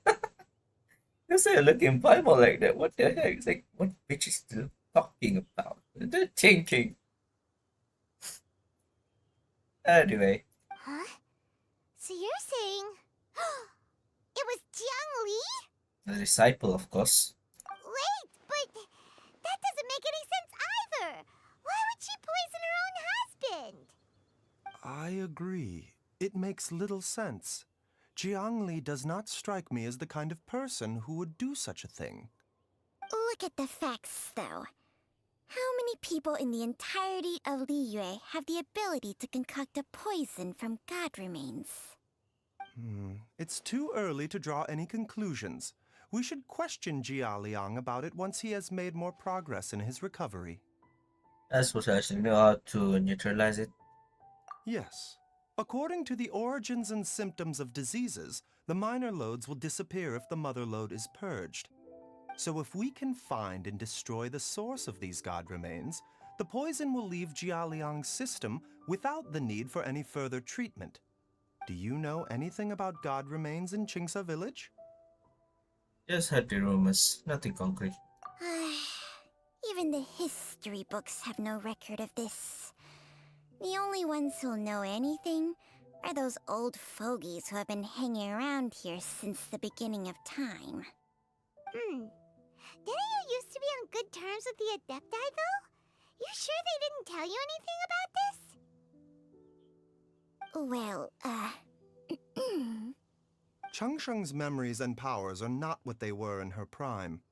Those are looking Bible like that. What the heck? It's like, what bitch is still talking about? They're thinking. Anyway. Huh? So you're saying it was Jiang Li? The disciple, of course. Wait, but that doesn't make any sense either. Why would she poison her own husband? I agree. It makes little sense. Jiang Li does not strike me as the kind of person who would do such a thing. Look at the facts, though. How many people in the entirety of Liyue have the ability to concoct a poison from god remains? It's too early to draw any conclusions. We should question Jia Liang about it once he has made more progress in his recovery. I suppose I actually know how to neutralize it. Yes. According to the origins and symptoms of diseases, the minor lodes will disappear if the mother lode is purged. So if we can find and destroy the source of these god remains, the poison will leave Jia Liang's system without the need for any further treatment. Do you know anything about god remains in Qingsa village? Just heard the rumors, nothing concrete. Even the history books have no record of this. The only ones who'll know anything are those old fogies who have been hanging around here since the beginning of time. Didn't you used to be on good terms with the Adepti, though? You sure they didn't tell you anything about this? Well, Changsheng's memories and powers are not what they were in her prime.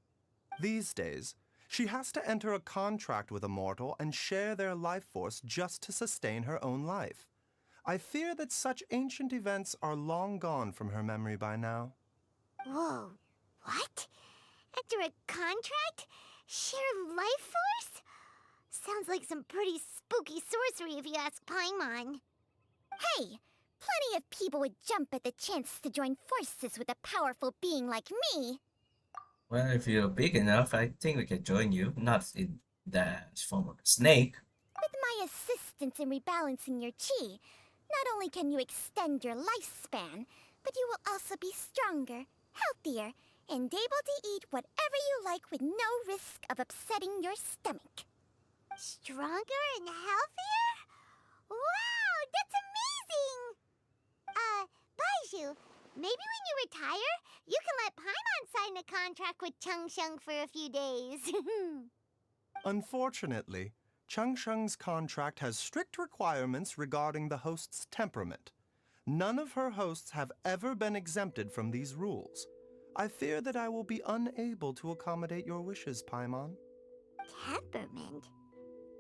These days, she has to enter a contract with a mortal and share their life force just to sustain her own life. I fear that such ancient events are long gone from her memory by now. Whoa, what? Enter a contract? Share life force? Sounds like some pretty spooky sorcery if you ask Paimon. Hey, plenty of people would jump at the chance to join forces with a powerful being like me. Well, if you're big enough, I think we can join you. Not in the form of a snake. With my assistance in rebalancing your chi, not only can you extend your lifespan, but you will also be stronger, healthier, and able to eat whatever you like with no risk of upsetting your stomach. Stronger and healthier? Wow, that's amazing! Baizhu, maybe when you retire, you can let Paimon sign a contract with Changsheng for a few days. Unfortunately, Changsheng's contract has strict requirements regarding the host's temperament. None of her hosts have ever been exempted from these rules. I fear that I will be unable to accommodate your wishes, Paimon. Temperament?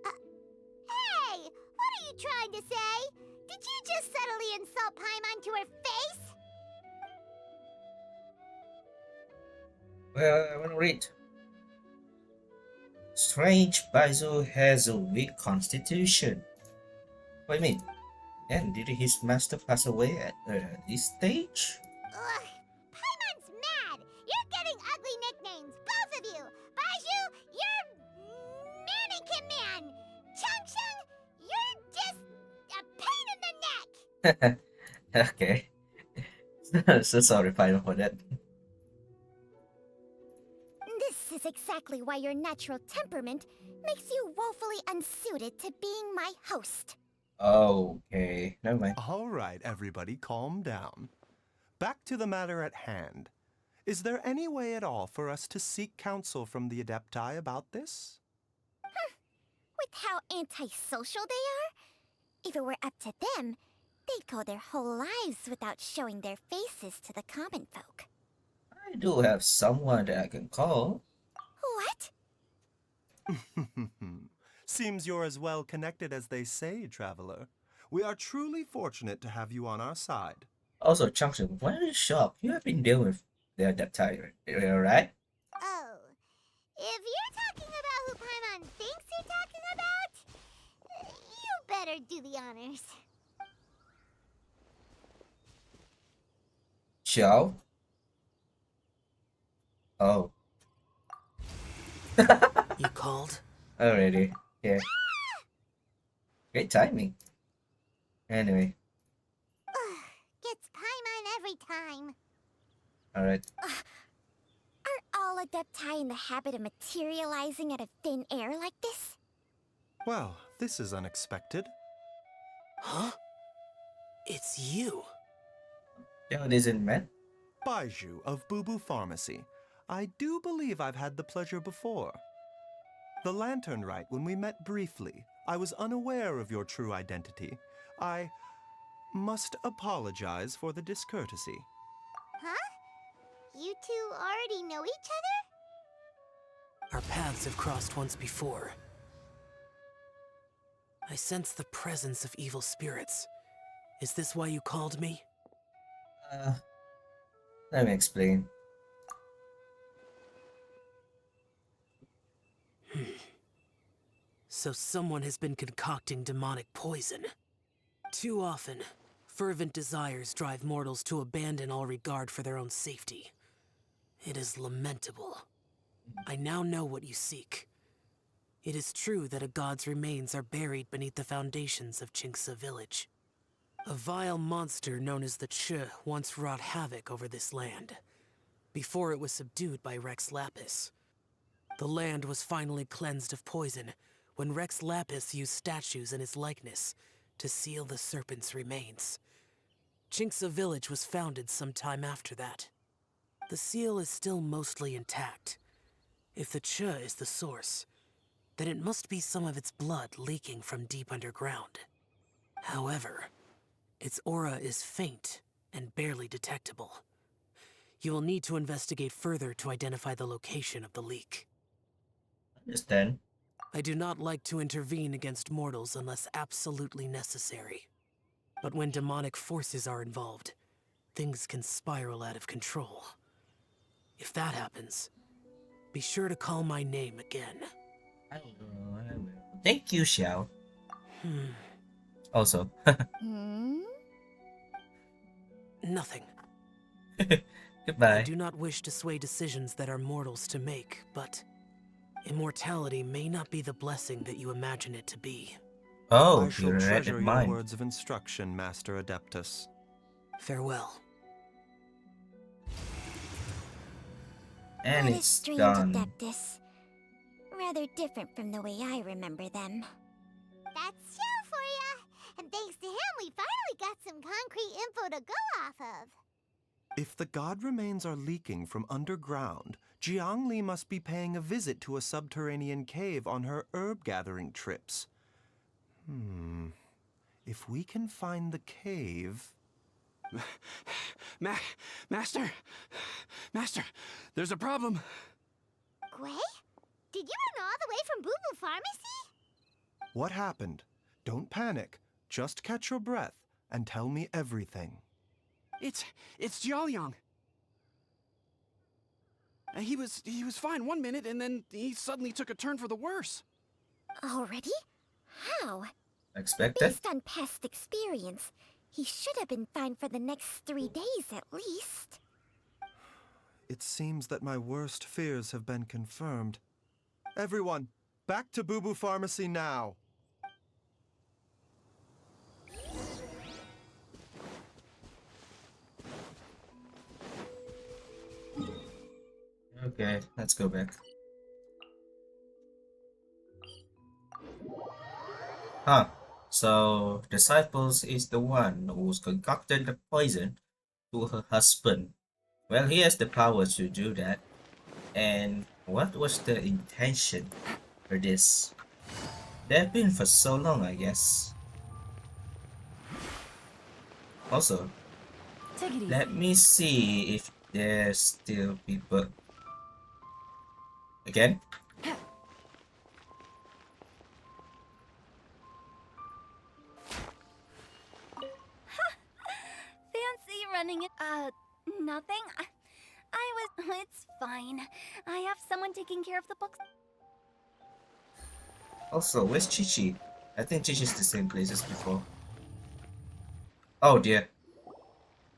Hey! What are you trying to say? Did you just subtly insult Paimon to her face? Well, I want to read. Strange, Baizhu has a weak constitution. What do you mean? And did his master pass away at this stage? Ugh! Paimon's mad! You're getting ugly nicknames, both of you! Baizhu, you're Mannequin Man! Changsheng, you're just a pain in the neck! Okay. So sorry, Final, for that. This This is exactly why your natural temperament makes you woefully unsuited to being my host. Okay, never mind. All right, everybody, calm down. Back to the matter at hand. Is there any way at all for us to seek counsel from the Adepti about this? With how antisocial they are? If it were up to them, they'd go their whole lives without showing their faces to the common folk. I do have someone that I can call. What? Seems you're as well connected as they say, traveler. We are truly fortunate to have you on our side. Also, Changsheng, why are you shocked? You have been dealing with the Adepti, right? Oh, if you're talking about who Paimon thinks you're talking about, you better do the honors. Xiao? Oh. You called? Already. Yeah. Great timing. Anyway. Gets Paimon every time. Alright. Are all Adepti in the habit of materializing out of thin air like this? Well, this is unexpected. Huh? It's you. Xiao isn't man. Baizhu of Bubu Pharmacy. I do believe I've had the pleasure before. The Lantern Rite, when we met briefly, I was unaware of your true identity. I must apologize for the discourtesy. Huh? You two already know each other? Our paths have crossed once before. I sense the presence of evil spirits. Is this why you called me? Let me explain. So someone has been concocting demonic poison. Too often, fervent desires drive mortals to abandon all regard for their own safety. It is lamentable. I now know what you seek. It is true that a god's remains are buried beneath the foundations of Qingce village. A vile monster known as the Che once wrought havoc over this land, before it was subdued by Rex Lapis. The land was finally cleansed of poison when Rex Lapis used statues in his likeness to seal the serpent's remains. Qingce village was founded some time after that. The seal is still mostly intact. If the Che is the source, then it must be some of its blood leaking from deep underground. However, its aura is faint and barely detectable. You will need to investigate further to identify the location of the leak. Understand. I do not like to intervene against mortals unless absolutely necessary. But when demonic forces are involved, things can spiral out of control. If that happens, be sure to call my name again. I will. Thank you, Xiao. Hmm. Also. Nothing. Goodbye. I do not wish to sway decisions that are mortals to make, but immortality may not be the blessing that you imagine it to be. Oh, I you shall read treasure it your mine. words of instruction, Master Adeptus. Farewell. And What a it's strange done. Adeptus. Rather different from the way I remember them. That's Xiao for ya! And thanks to him, we finally got some concrete info to go off of. If the god remains are leaking from underground, Jiangli must be paying a visit to a subterranean cave on her herb-gathering trips. If we can find the cave... Master, there's a problem. Gui? Did you run all the way from Boo Boo Pharmacy? What happened? Don't panic. Just catch your breath and tell me everything. It's Jiaoliang. He was fine one minute, and then he suddenly took a turn for the worse. Already? How? Expected? Based on past experience, he should have been fine for the next 3 days at least. It seems that my worst fears have been confirmed. Everyone, back to Boo Boo Pharmacy now! Okay, let's go back. Huh. So, Disciples is the one who's concocted the poison to her husband. Well, he has the power to do that. And what was the intention for this? They've been for so long, I guess. Also, Take it let easy. me see if there's still people. Again? Fancy running it. Nothing. I was. It's fine. I have someone taking care of the books. Also, where's Chichi? I think Chichi's the same place as before. Oh dear.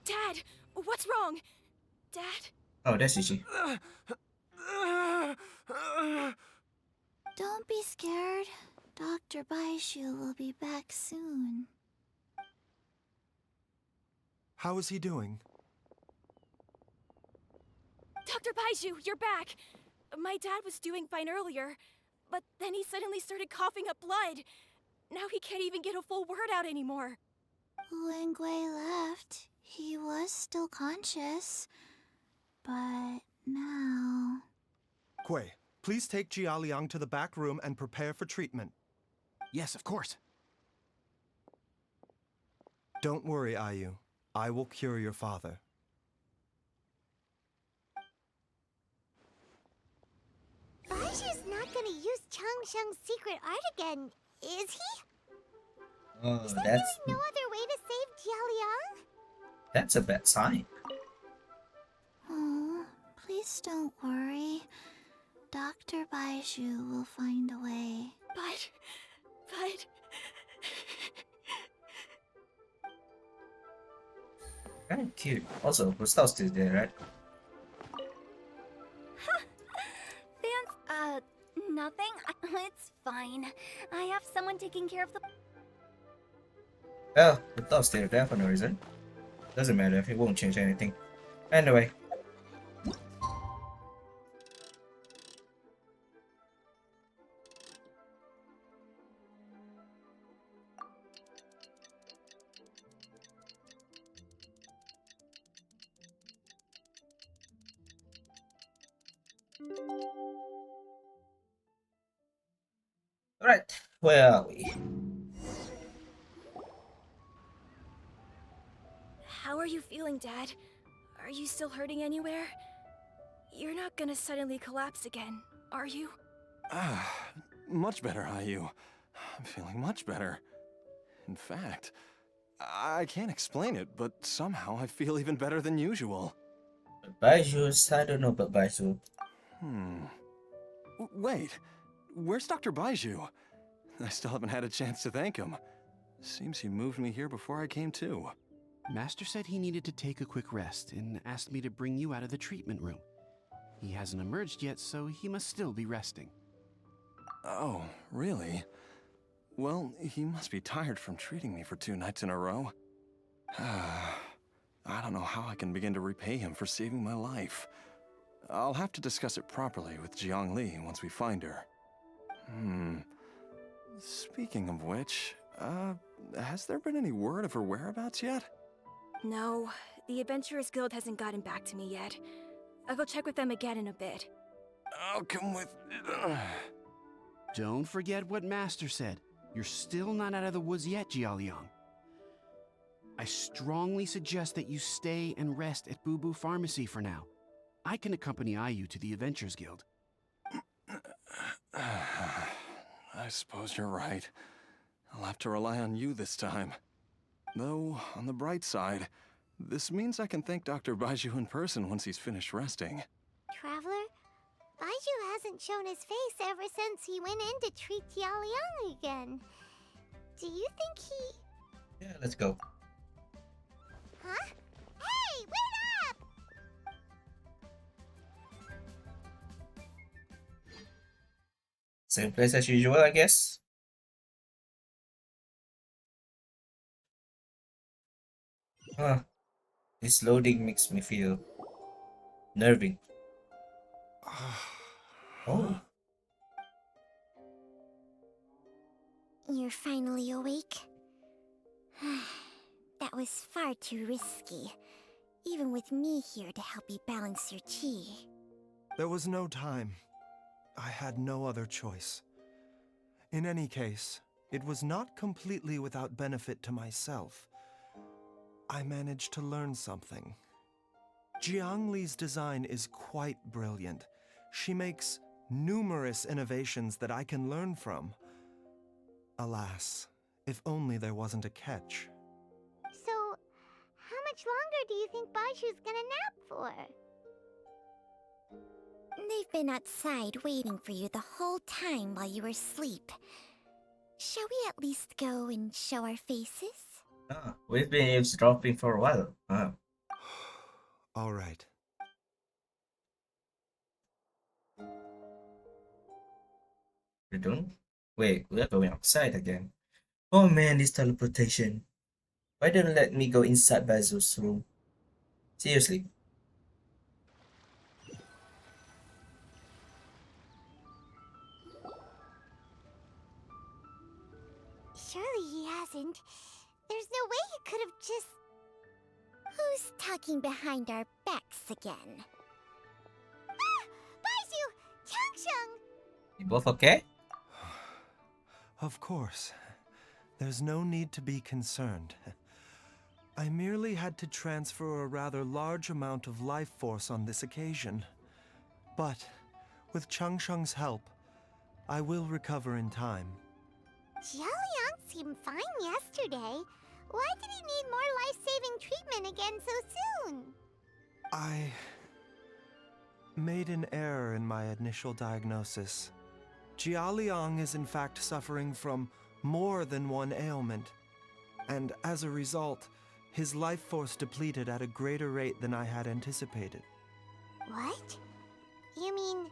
Dad, what's wrong? Dad? Oh, that's Chichi. Don't be scared. Dr. Baizhu will be back soon. How is he doing? Dr. Baizhu, you're back! My dad was doing fine earlier, but then he suddenly started coughing up blood. Now he can't even get a full word out anymore. When Gui left, he was still conscious. But now... Gui, please take Jia Liang to the back room and prepare for treatment. Yes, of course. Don't worry, Ayu. I will cure your father. Baizhu's not gonna use Changsheng's secret art again, is he? Oh, Is there that's really no other way to save Jialiang? that's a bad sign. Oh, please don't worry. Dr. Baizhu will find a way. But... Kind of cute. Also, Gustav's still there, right? Nothing. It's fine. I have someone taking care of the. Well, Gustav's still there for no reason. Doesn't matter, it won't change anything. Anyway. Alright, where are we? How are you feeling, Dad? Are you still hurting anywhere? You're not gonna suddenly collapse again, are you? Much better, Ayu. I'm feeling much better. In fact, I can't explain it, but somehow I feel even better than usual. Baizhu's, I don't know about Baizhu. Wait, where's Dr. Baizhu? I still haven't had a chance to thank him. Seems he moved me here before I came to. Master said he needed to take a quick rest and asked me to bring you out of the treatment room. He hasn't emerged yet, so he must still be resting. Oh, really? Well, he must be tired from treating me for 2 nights in a row. I don't know how I can begin to repay him for saving my life. I'll have to discuss it properly with Jiangli once we find her. Speaking of which, has there been any word of her whereabouts yet? No, the Adventurers Guild hasn't gotten back to me yet. I'll go check with them again in a bit. I'll come with... Don't forget what Master said. You're still not out of the woods yet, Jialiang. I strongly suggest that you stay and rest at Boo Boo Pharmacy for now. I can accompany Ayu to the Adventurers Guild. I suppose you're right. I'll have to rely on you this time. Though, on the bright side, this means I can thank Dr. Baizhu in person once he's finished resting. Traveler, Baizhu hasn't shown his face ever since he went in to treat Jialiang again. Do you think he... Yeah, let's go. Huh? Hey, wait up! Same place as usual, I guess. Huh. This loading makes me feel nervy. Oh. You're finally awake? That was far too risky, even with me here to help you balance your chi. There was no time. I had no other choice. In any case, it was not completely without benefit to myself. I managed to learn something. Jiang Li's design is quite brilliant. She makes numerous innovations that I can learn from. Alas, if only there wasn't a catch. So, how much longer do you think Baizhu's gonna nap for? They've been outside waiting for you the whole time while you were asleep. Shall we at least go and show our faces? Ah, we've been eavesdropping for a while. Ah, All right. we done? Wait, we're going outside again. Oh man, this teleportation. Why don't let me go inside Baizhu's room? Seriously. Surely he hasn't. There's no way he could have just... Who's talking behind our backs again? Ah! Baizhu! Changsheng! You both okay? Of course. There's no need to be concerned. I merely had to transfer a rather large amount of life force on this occasion. But, with Changsheng's help, I will recover in time. Jialiang seemed fine yesterday. Why did he need more life-saving treatment again so soon? I made an error in my initial diagnosis. Jialiang is in fact suffering from more than one ailment, and as a result, his life force depleted at a greater rate than I had anticipated. What? You mean,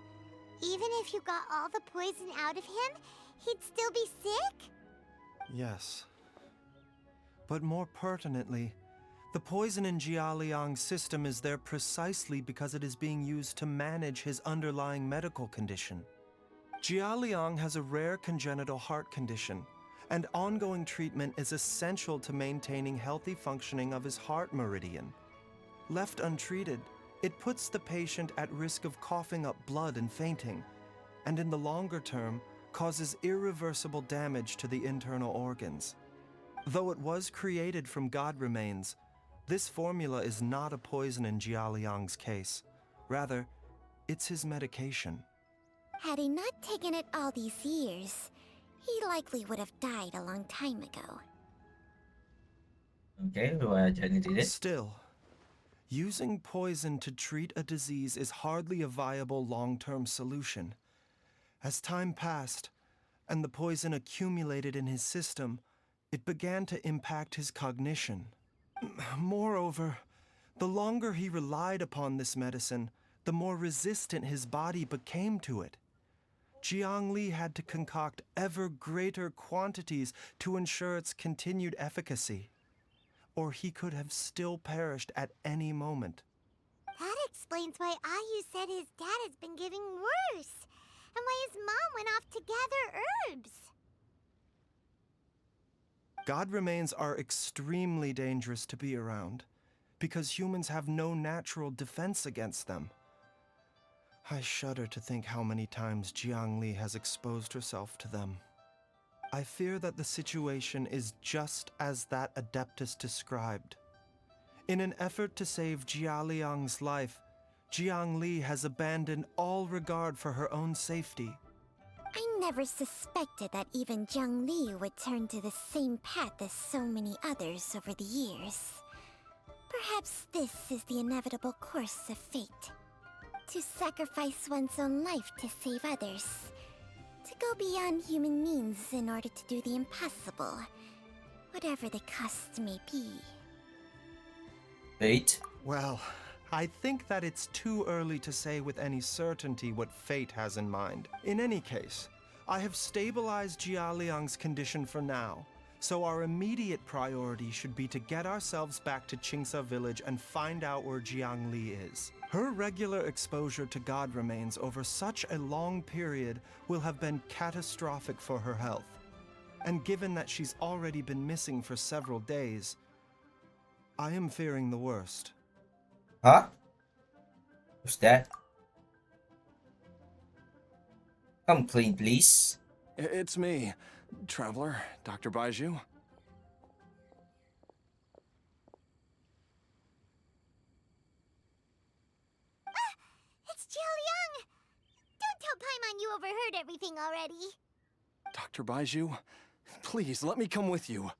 even if you got all the poison out of him, he'd still be sick? Yes. But more pertinently, the poison in Jialiang's system is there precisely because it is being used to manage his underlying medical condition. Jialiang has a rare congenital heart condition, and ongoing treatment is essential to maintaining healthy functioning of his heart meridian. Left untreated, it puts the patient at risk of coughing up blood and fainting, and in the longer term, causes irreversible damage to the internal organs. Though it was created from god remains, this formula is not a poison in Jialiang's case. Rather, it's his medication. Had he not taken it all these years, he likely would have died a long time ago. Okay, why Jenny did it? Still, using poison to treat a disease is hardly a viable long-term solution. As time passed, and the poison accumulated in his system, it began to impact his cognition. Moreover, the longer he relied upon this medicine, the more resistant his body became to it. Jiang Li had to concoct ever greater quantities to ensure its continued efficacy, or he could have still perished at any moment. That explains why Ayu said his dad has been getting worse, and why his mom went off to gather herbs. God remains are extremely dangerous to be around, because humans have no natural defense against them. I shudder to think how many times Jiang Li has exposed herself to them. I fear that the situation is just as that Adeptus described. In an effort to save Jialiang's life, Jiang Li has abandoned all regard for her own safety. I never suspected that even Jiang Li would turn to the same path as so many others over the years. Perhaps this is the inevitable course of fate. To sacrifice one's own life to save others. To go beyond human means in order to do the impossible. Whatever the cost may be. Wait. Well, I think that it's too early to say with any certainty what fate has in mind. In any case, I have stabilized Jialiang's condition for now, so our immediate priority should be to get ourselves back to Qingsa village and find out where Jiang Li is. Her regular exposure to god remains over such a long period will have been catastrophic for her health. And given that she's already been missing for several days, I am fearing the worst. Huh? Who's that? Come clean, please. It's me, Traveler, Dr. Baizhu. It's Jiao. Don't tell Paimon you overheard everything already. Dr. Baizhu, please let me come with you.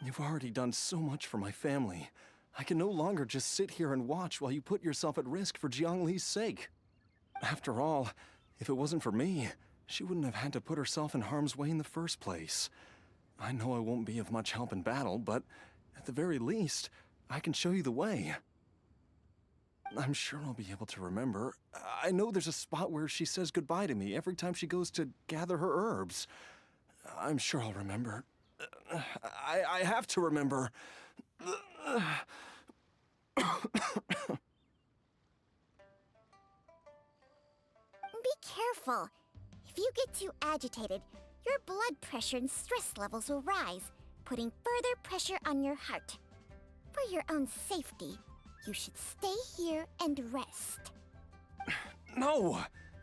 You've already done so much for my family. I can no longer just sit here and watch while you put yourself at risk for Jiangli's sake. After all, if it wasn't for me, she wouldn't have had to put herself in harm's way in the first place. I know I won't be of much help in battle, but at the very least, I can show you the way. I'm sure I'll be able to remember. I know there's a spot where she says goodbye to me every time she goes to gather her herbs. I'm sure I'll remember. I have to remember. Be careful. If you get too agitated, your blood pressure and stress levels will rise, putting further pressure on your heart. For your own safety, you should stay here and rest. No!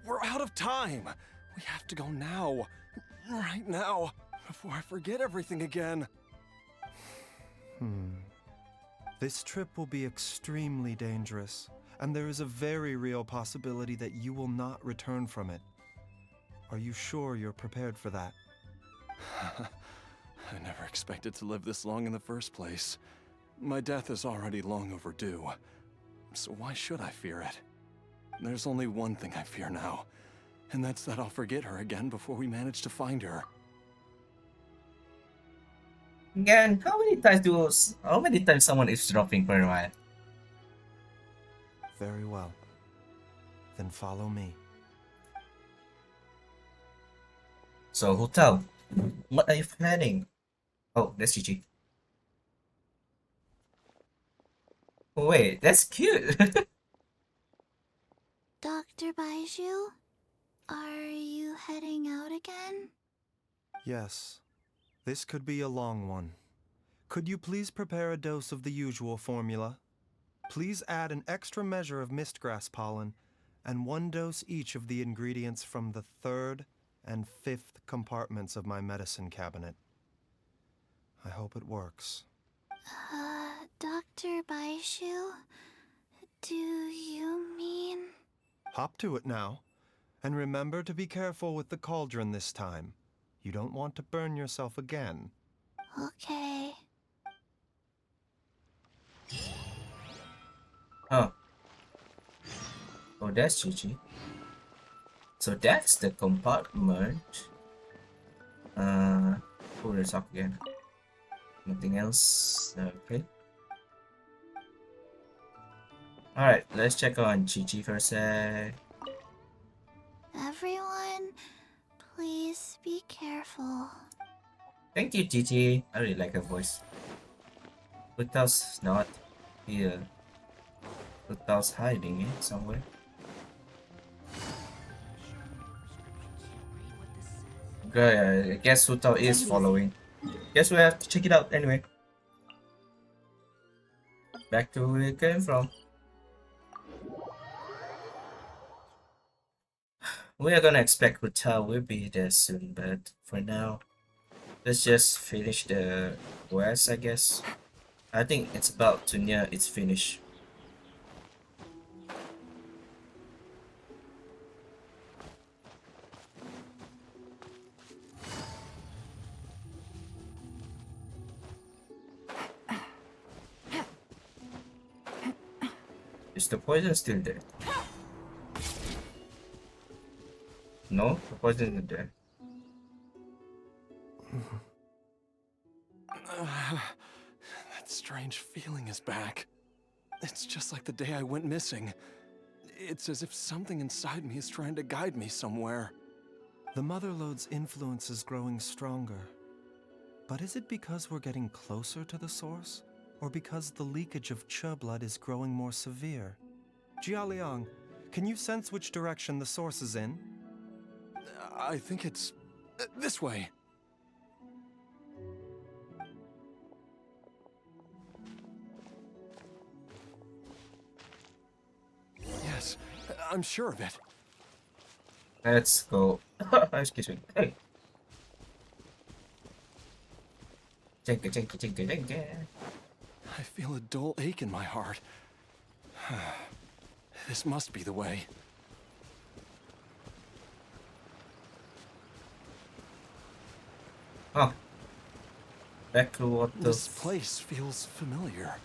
We're out of time! We have to go now. Right now. Before I forget everything again. This trip will be extremely dangerous, and there is a very real possibility that you will not return from it. Are you sure you're prepared for that? I never expected to live this long in the first place. My death is already long overdue. So why should I fear it? There's only one thing I fear now, and that's that I'll forget her again before we manage to find her. Again, how many times someone is dropping per while? Very well. Then follow me. So, hotel, what are you planning? Oh, that's Gigi. Oh, wait, that's cute. Dr. Baizhu, are you heading out again? Yes. This could be a long one. Could you please prepare a dose of the usual formula? Please add an extra measure of mistgrass pollen and 1 dose each of the ingredients from the 3rd and 5th compartments of my medicine cabinet. I hope it works. Dr. Baizhu, do you mean... Hop to it now. And remember to be careful with the cauldron this time. You don't want to burn yourself again. Okay. Oh. Oh, that's Gigi. So that's the compartment. Who is up again? Nothing else. Okay. Alright, let's check on Gigi for a sec. Everyone, please be careful. Thank you, Gigi. I really like her voice. Without's not here. Without's hiding somewhere. Okay, I guess Hutao is following. Guess we have to check it out anyway. Back to where we came from. We are gonna expect Hutao will be there soon, but for now, let's just finish the quest, I guess. I think it's about to near its finish. Is the poison still there? No, the poison isn't there. That strange feeling is back. It's just like the day I went missing. It's as if something inside me is trying to guide me somewhere. The Motherlode's influence is growing stronger. But is it because we're getting closer to the source? Or because the leakage of Che blood is growing more severe? Jialiang, can you sense which direction the source is in? I think it's... this way. I'm sure of it. Let's go. Excuse me. Hey. Jinka. I feel a dull ache in my heart. This must be the way. Oh. Back to what the... This place feels familiar.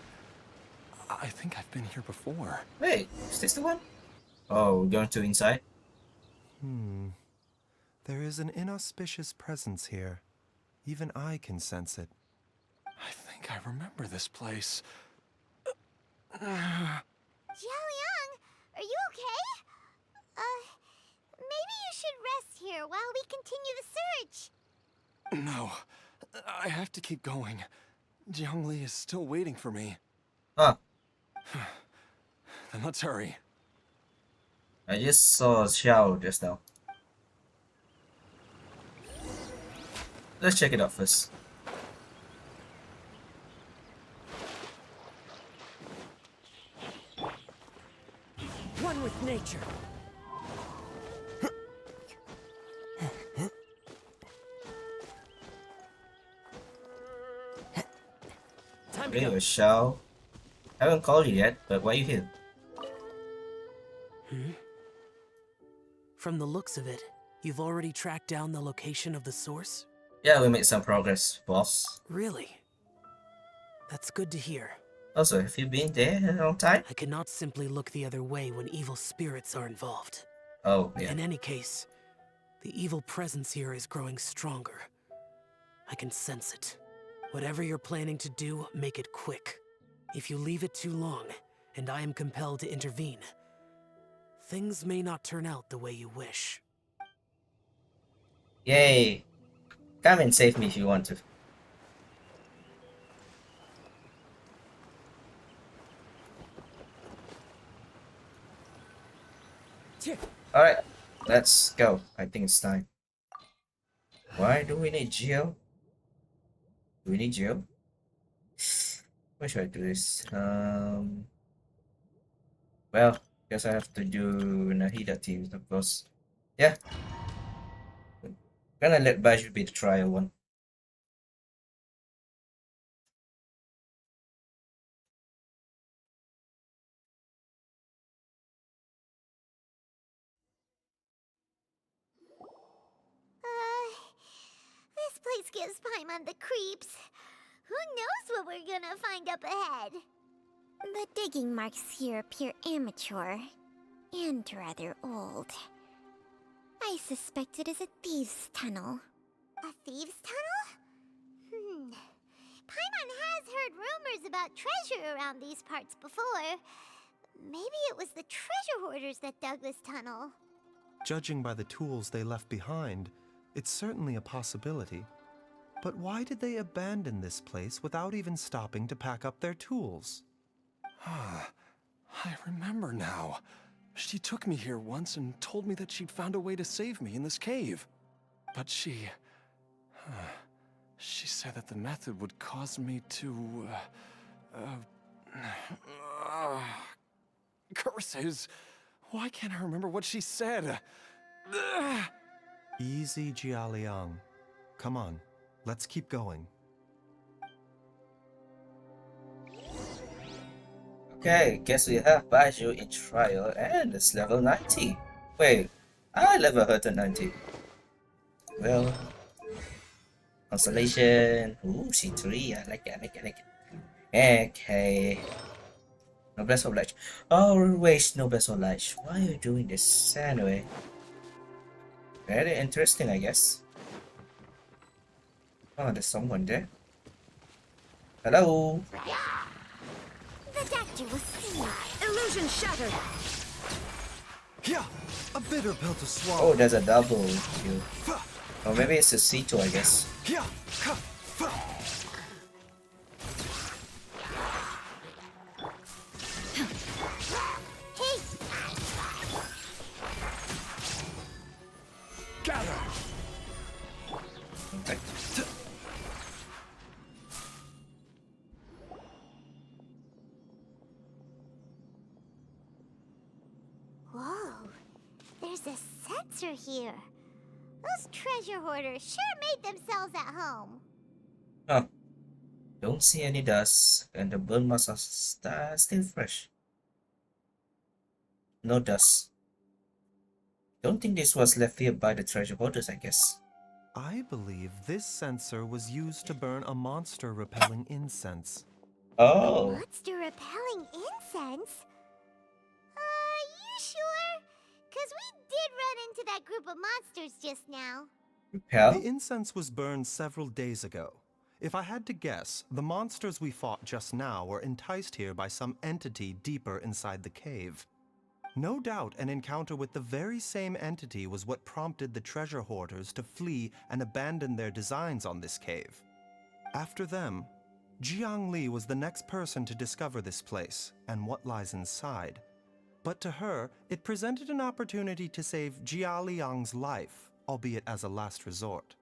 I think I've been here before. Wait, is this the one? Oh, we're going to inside? There is an inauspicious presence here. Even I can sense it. I think I remember this place. Jiaoliang, are you okay? Maybe you should rest here while we continue the search. No, I have to keep going. Jiangli is still waiting for me. Ah, Then let's hurry. I just saw Xiao just now. Let's check it out first. One with nature. Time to Anyway, go. Xiao. I haven't called you yet, but why are you here? From the looks of it, you've already tracked down the location of the source? Yeah, we made some progress, boss. Really? That's good to hear. Also, have you been there in a long time? I cannot simply look the other way when evil spirits are involved. Oh, yeah. In any case, the evil presence here is growing stronger. I can sense it. Whatever you're planning to do, make it quick. If you leave it too long, and I am compelled to intervene, things may not turn out the way you wish. Yay! Come and save me if you want to. Alright, let's go. I think it's time. Why do we need Geo? Do we need Geo? Where should I do this? Well, guess I have to do Nahida teams, of course. Yeah. Gonna let Baizhu be the trial one. This place gives Paimon the creeps. Who knows what we're gonna find up ahead? The digging marks here appear amateur and rather old. I suspect it is a thieves' tunnel. A thieves' tunnel? Paimon has heard rumors about treasure around these parts before. Maybe it was the treasure hoarders that dug this tunnel. Judging by the tools they left behind, it's certainly a possibility. But why did they abandon this place without even stopping to pack up their tools? I remember now. She took me here once and told me that she'd found a way to save me in this cave. But she said that the method would cause me to... curses! Why can't I remember what she said? Easy, Jiaoliang. Come on, let's keep going. Okay, guess we have Baizhu in trial and it's level 90. Wait, I level her to 90. Well, consolation. Ooh, C3. I like it. Okay. Noblesse oblige. Always noblesse oblige. Why are you doing this anyway? Very interesting, I guess. Oh, there's someone there. Hello. The doctor will see. Illusion shattered. Yeah, a bitter pill to swallow. Oh, there's a double kill. Or maybe it's a C2, I guess. Yeah. Hey! Gather! Okay. Whoa. There's a sensor here. Those treasure hoarders sure made themselves at home. Huh. Don't see any dust, and the burn marks are still fresh. No dust. Don't think this was left here by the treasure hoarders, I guess. I believe this sensor was used to burn a monster repelling incense. Oh. Monster repelling incense? You sure? 'Cause we did run into that group of monsters just now. Repel? The incense was burned several days ago. If I had to guess, the monsters we fought just now were enticed here by some entity deeper inside the cave. No doubt an encounter with the very same entity was what prompted the treasure hoarders to flee and abandon their designs on this cave. After them, Jiang Li was the next person to discover this place and what lies inside. But to her, it presented an opportunity to save Jia Liang's life, albeit as a last resort.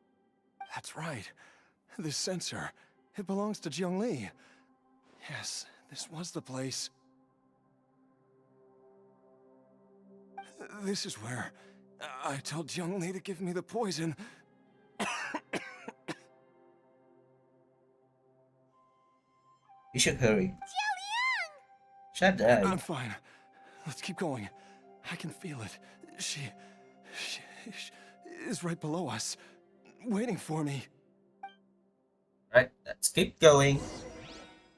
That's right. This sensor, it belongs to Jiang Li. Yes, this was the place. This is where I told Jiang Li to give me the poison. You should hurry. Jiang! Shut up. I'm fine. Let's keep going. I can feel it. She is right below us, waiting for me. Right, let's keep going.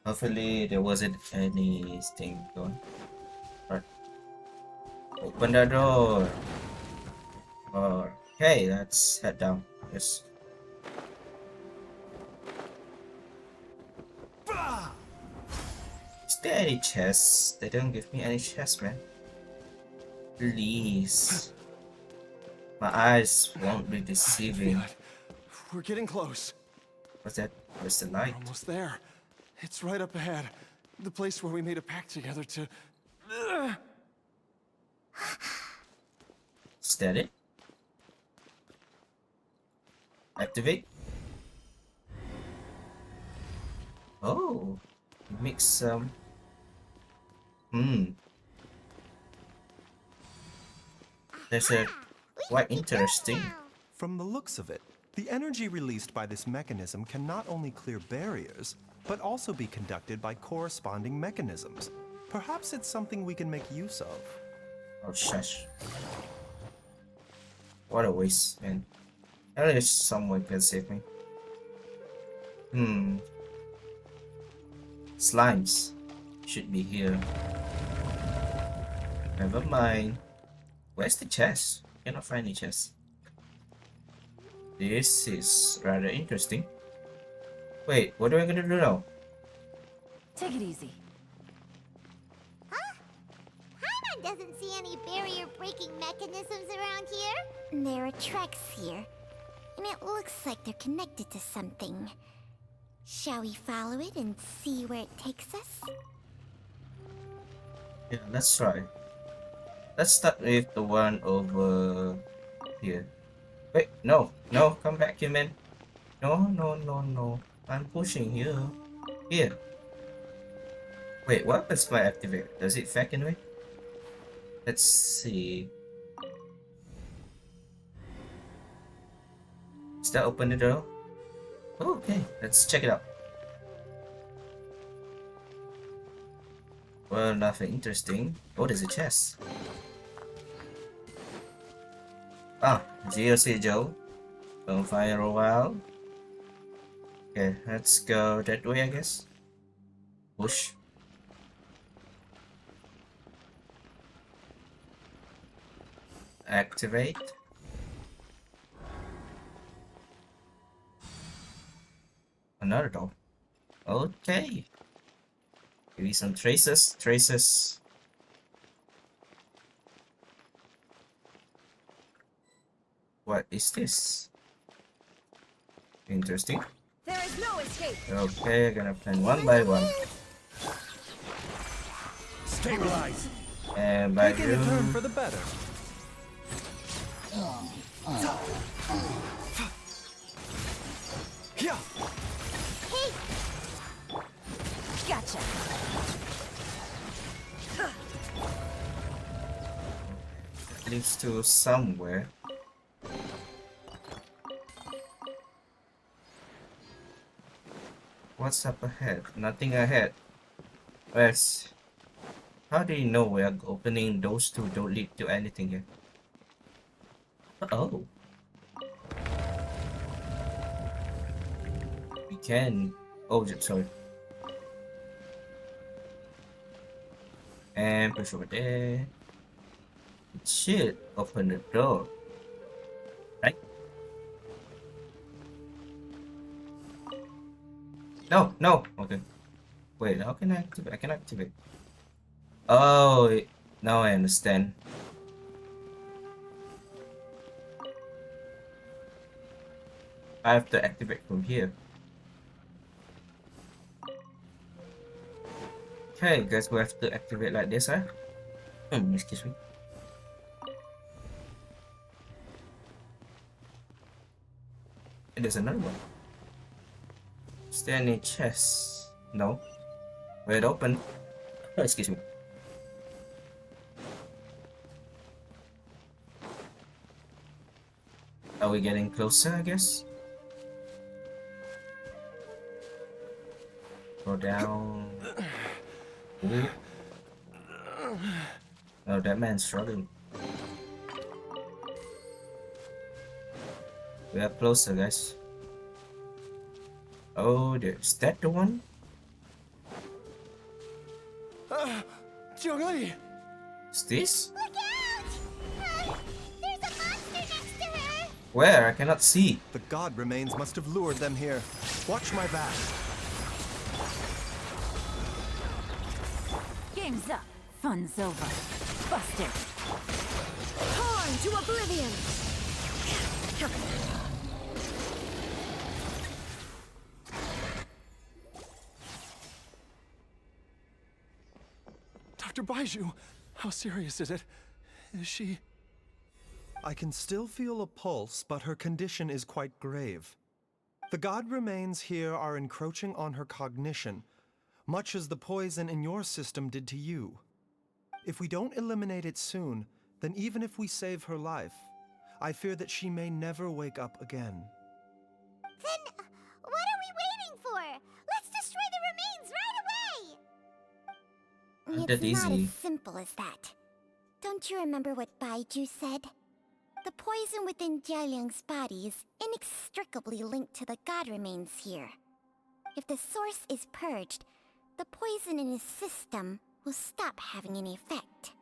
Hopefully there wasn't anything going. Right. Open the door. Okay, let's head down. Yes. Is there any chests? They don't give me any chests, man. Please. My eyes won't be deceiving. We're getting close. What's that? Where's the light? We're almost there. It's right up ahead. The place where we made a pact together to... Is that it? Activate. Oh, it makes some. That's a quite interesting. From the looks of it, the energy released by this mechanism can not only clear barriers, but also be conducted by corresponding mechanisms. Perhaps it's something we can make use of. Oh, shush. What a waste, man. At least someone can save me. Slimes should be here. Never mind. Where's the chest? Cannot find the chest. This is rather interesting. Wait, what am I gonna do now? Take it easy. Huh? Paimon doesn't see any barrier-breaking mechanisms around here. There are tracks here, and it looks like they're connected to something. Shall we follow it and see where it takes us? Yeah, let's try. Let's start with the one over here. Wait, no, come back here, man. No. I'm pushing here. Here. Wait, what happens if I activate? Does it back anyway? Let's see. Does that open the door? Oh, okay, let's check it out. Well, nothing interesting. Oh, there's a chest. Ah, GOC Joe. Don't fire a while. Okay, let's go that way, I guess. Push. Activate. Another door. Okay. Give me some traces. What is this? Interesting. There is no escape. Okay, gonna plan one by one. Stabilize. And by Taking a turn for the better. Yeah. Hey! Gotcha. leads to somewhere. What's up ahead? Nothing ahead. Where's... How do you know we're opening those two don't lead to anything here? Oh. We can... Oh, sorry. And push over there. It should open the door. Right? No, no. Okay. Wait, how can I activate? I can activate. Oh, now I understand. I have to activate from here. Okay, guys, we have to activate like this, huh? Excuse me. There's another one. Is there any chest? No. Wait, open. Oh, excuse me. Are we getting closer, I guess? Go down. Ooh. Oh, that man's struggling. We are closer, guys. Oh, is that the one? Jiangli! Is this? Look out! There's a monster next to her! Where? I cannot see. The god remains must have lured them here. Watch my back. Game's up. Fun's over. Busted. Torn to oblivion! Dr. Baizhu, how serious is it? Is she... I can still feel a pulse, but her condition is quite grave. The god remains here are encroaching on her cognition, much as the poison in your system did to you. If we don't eliminate it soon, then even if we save her life, I fear that she may never wake up again. Then, what are we waiting for? Let's destroy the remains right away! Not that It's not easy. as simple as that. Don't you remember what Baizhu said? The poison within Jialiang's body is inextricably linked to the god remains here. If the source is purged, the poison in his system will stop having any effect.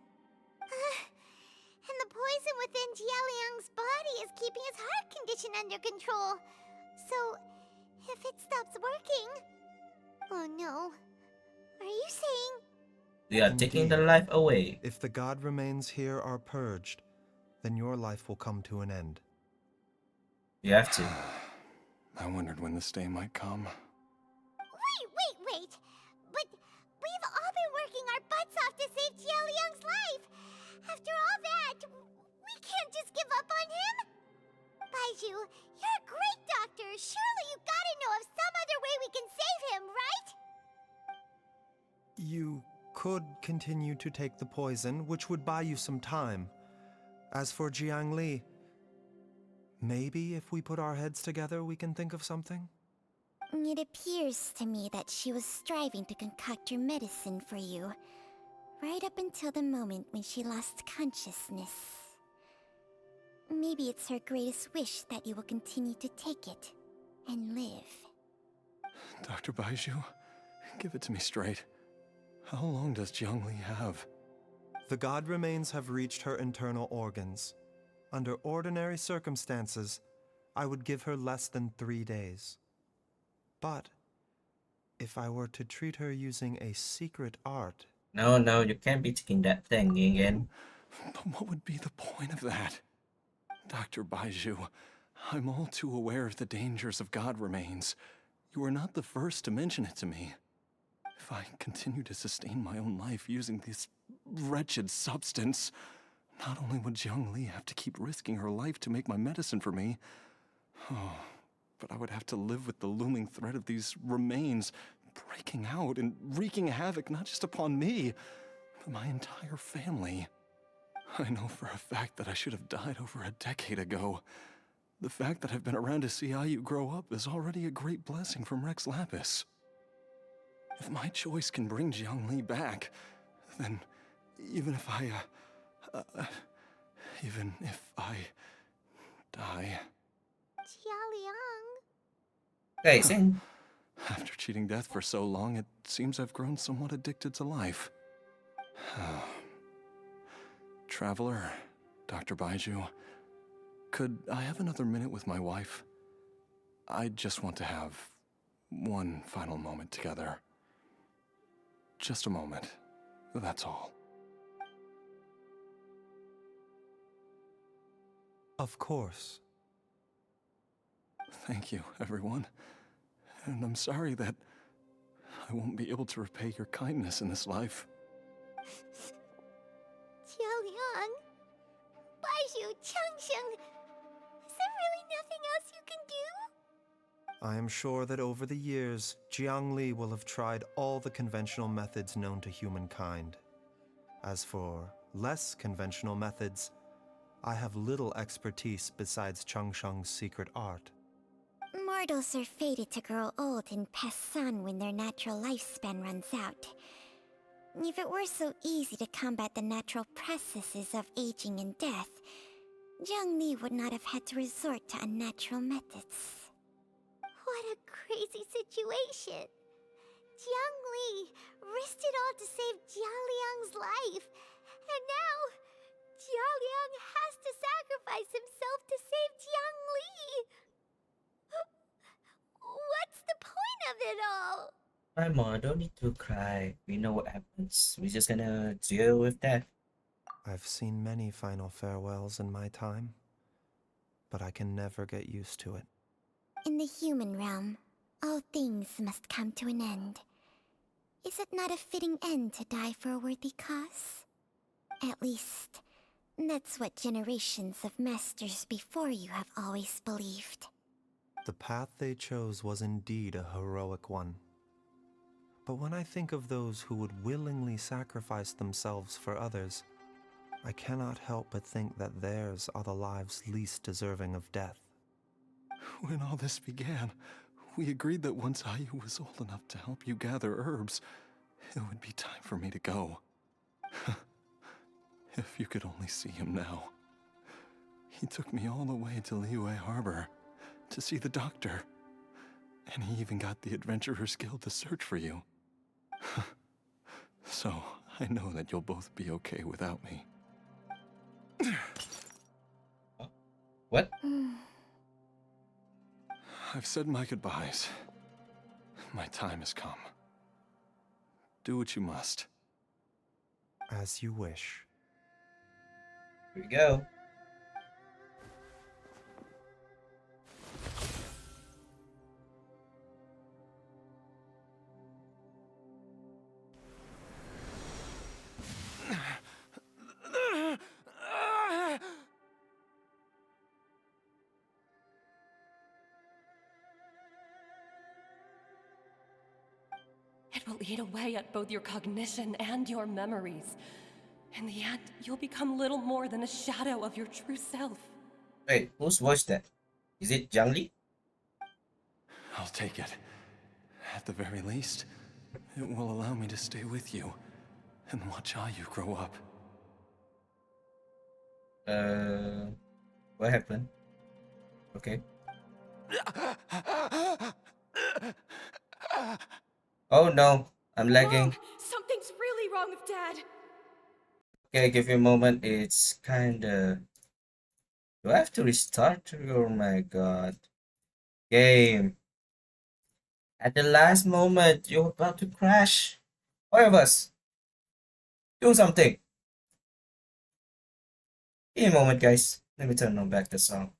And the poison within Jialiang's body is keeping his heart condition under control. So, if it stops working... Oh no. Are you saying... We are taking the life away. If the god remains here are purged, then your life will come to an end. You have to. I wondered when this day might come. Wait! But we've all been working our butts off to save Jialiang's life! After all that, we can't just give up on him! Baizhu, you're a great doctor! Surely you gotta know of some other way we can save him, right? You could continue to take the poison, which would buy you some time. As for Jiangli, maybe if we put our heads together, we can think of something? It appears to me that she was striving to concoct your medicine for you, right up until the moment when she lost consciousness. Maybe it's her greatest wish that you will continue to take it and live. Dr. Baizhu, give it to me straight. How long does Jiangli have? The god remains have reached her internal organs. Under ordinary circumstances, I would give her less than 3 days. But if I were to treat her using a secret art... No, you can't be taking that thing again. But what would be the point of that? Dr. Baizhu, I'm all too aware of the dangers of god remains. You are not the first to mention it to me. If I continue to sustain my own life using this wretched substance, not only would Jiangli have to keep risking her life to make my medicine for me, but I would have to live with the looming threat of these remains breaking out and wreaking havoc not just upon me, but my entire family. I know for a fact that I should have died over a decade ago. The fact that I've been around to see IU grow up is already a great blessing from Rex Lapis. If my choice can bring Jiangli back, then even if I die... Jialiang. Okay, same. After cheating death for so long, it seems I've grown somewhat addicted to life. Traveler, Dr. Baizhu, could I have another minute with my wife? I just want to have one final moment together. Just a moment. That's all. Of course. Thank you, everyone. And I'm sorry that I won't be able to repay your kindness in this life. Jialiang. Baizhu, Changsheng. Is there really nothing else you can do? I am sure that over the years, Jiangli will have tried all the conventional methods known to humankind. As for less conventional methods, I have little expertise besides Changsheng's secret art. Mortals are fated to grow old and pass on when their natural lifespan runs out. If it were so easy to combat the natural processes of aging and death, Jiangli would not have had to resort to unnatural methods. What a crazy situation! Jiangli risked it all to save Jialiang's life, and now Jialiang has to sacrifice himself to save Jiangli! What's the point of it all? Paimon, don't need to cry. We know what happens. We're just gonna deal with that. I've seen many final farewells in my time, but I can never get used to it. In the human realm, all things must come to an end. Is it not a fitting end to die for a worthy cause? At least, that's what generations of masters before you have always believed. The path they chose was indeed a heroic one. But when I think of those who would willingly sacrifice themselves for others, I cannot help but think that theirs are the lives least deserving of death. When all this began, we agreed that once Ayu was old enough to help you gather herbs, it would be time for me to go. If you could only see him now. He took me all the way to Liyue Harbor to see the doctor. And he even got the Adventurers Guild to search for you. So, I know that you'll both be okay without me. What? I've said my goodbyes. My time has come. Do what you must. As you wish. Here we go. It will eat away at both your cognition and your memories. In the end, you'll become little more than a shadow of your true self. Wait, whose voice that? Is it Jiangli? I'll take it. At the very least, it will allow me to stay with you and watch Ayu grow up. What happened? Okay. Oh no, I'm lagging. Mom, something's really wrong with Dad. Okay, give me a moment. It's kinda... Do I have to restart? Oh my god. Game. At the last moment, you're about to crash. All of us, do something. Give me a moment, guys. Let me turn on back the song.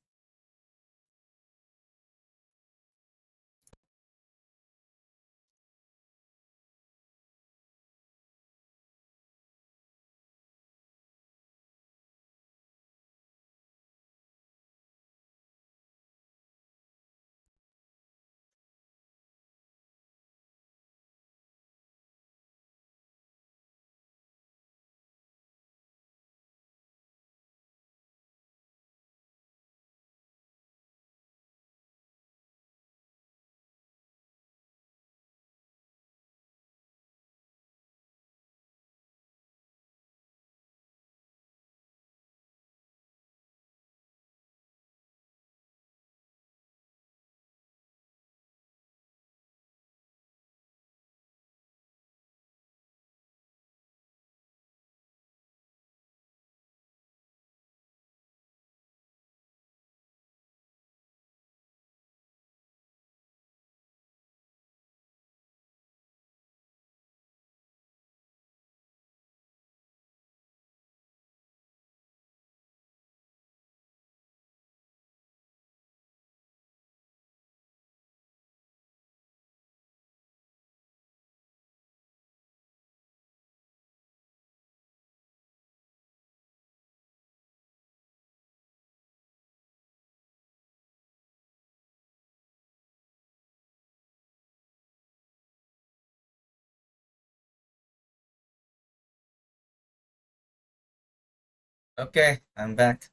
Okay, I'm back.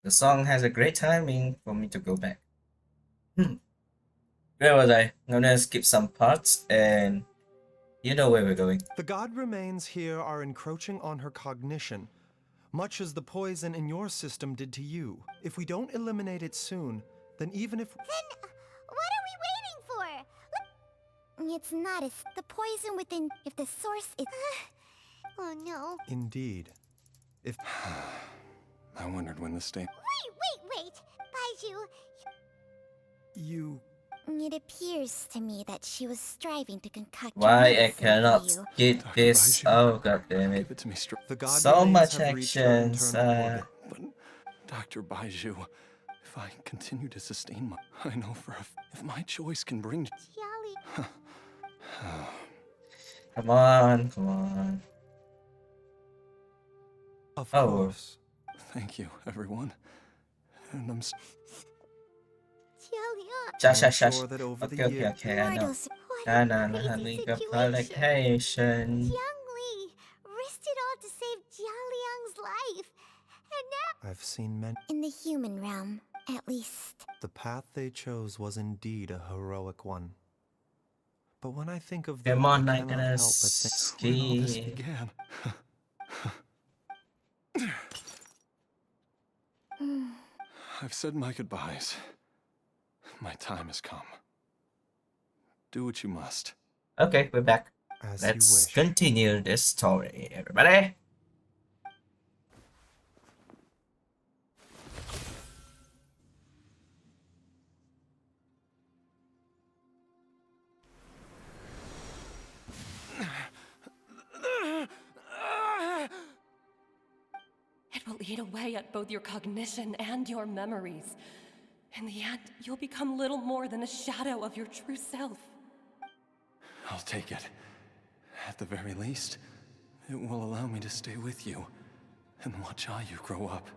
The song has a great timing for me to go back. Where was I? I'm gonna skip some parts and you know where we're going. The god remains here are encroaching on her cognition, much as the poison in your system did to you. If we don't eliminate it soon, then even if... Then what are we waiting for? It's not as the poison within. If the source is. Oh no. Indeed. If... I wondered when the state... Wait! Baizhu. You... It appears to me that she was striving to concoct Why I medicine cannot for you. skip this? Oh god damn it. Give it to me The god So remains much have reached her actions. internal orbit. But, Dr. Baizhu, if I continue to sustain my... I know for a... If my choice can bring... Jolly. Come on, come on. Of Oh. course. Thank you, everyone. And I'm... Shush, I'm shush, shush. sure that over the Okay, years... I know. Mortals, what a crazy Legal situation. publication. Jiangli risked it all to save Jialiang's life. And now... I've seen many... In the human realm, at least. The path they chose was indeed a heroic one. But when I think of them, Come on, I I cannot gonna help but think... When all this ski. began... I've said my goodbyes. My time has come. Do what you must. Okay, we're back. As Let's you wish. continue this story, everybody. It will eat away at both your cognition and your memories. In the end, you'll become little more than a shadow of your true self. I'll take it. At the very least, it will allow me to stay with you and watch how you grow up.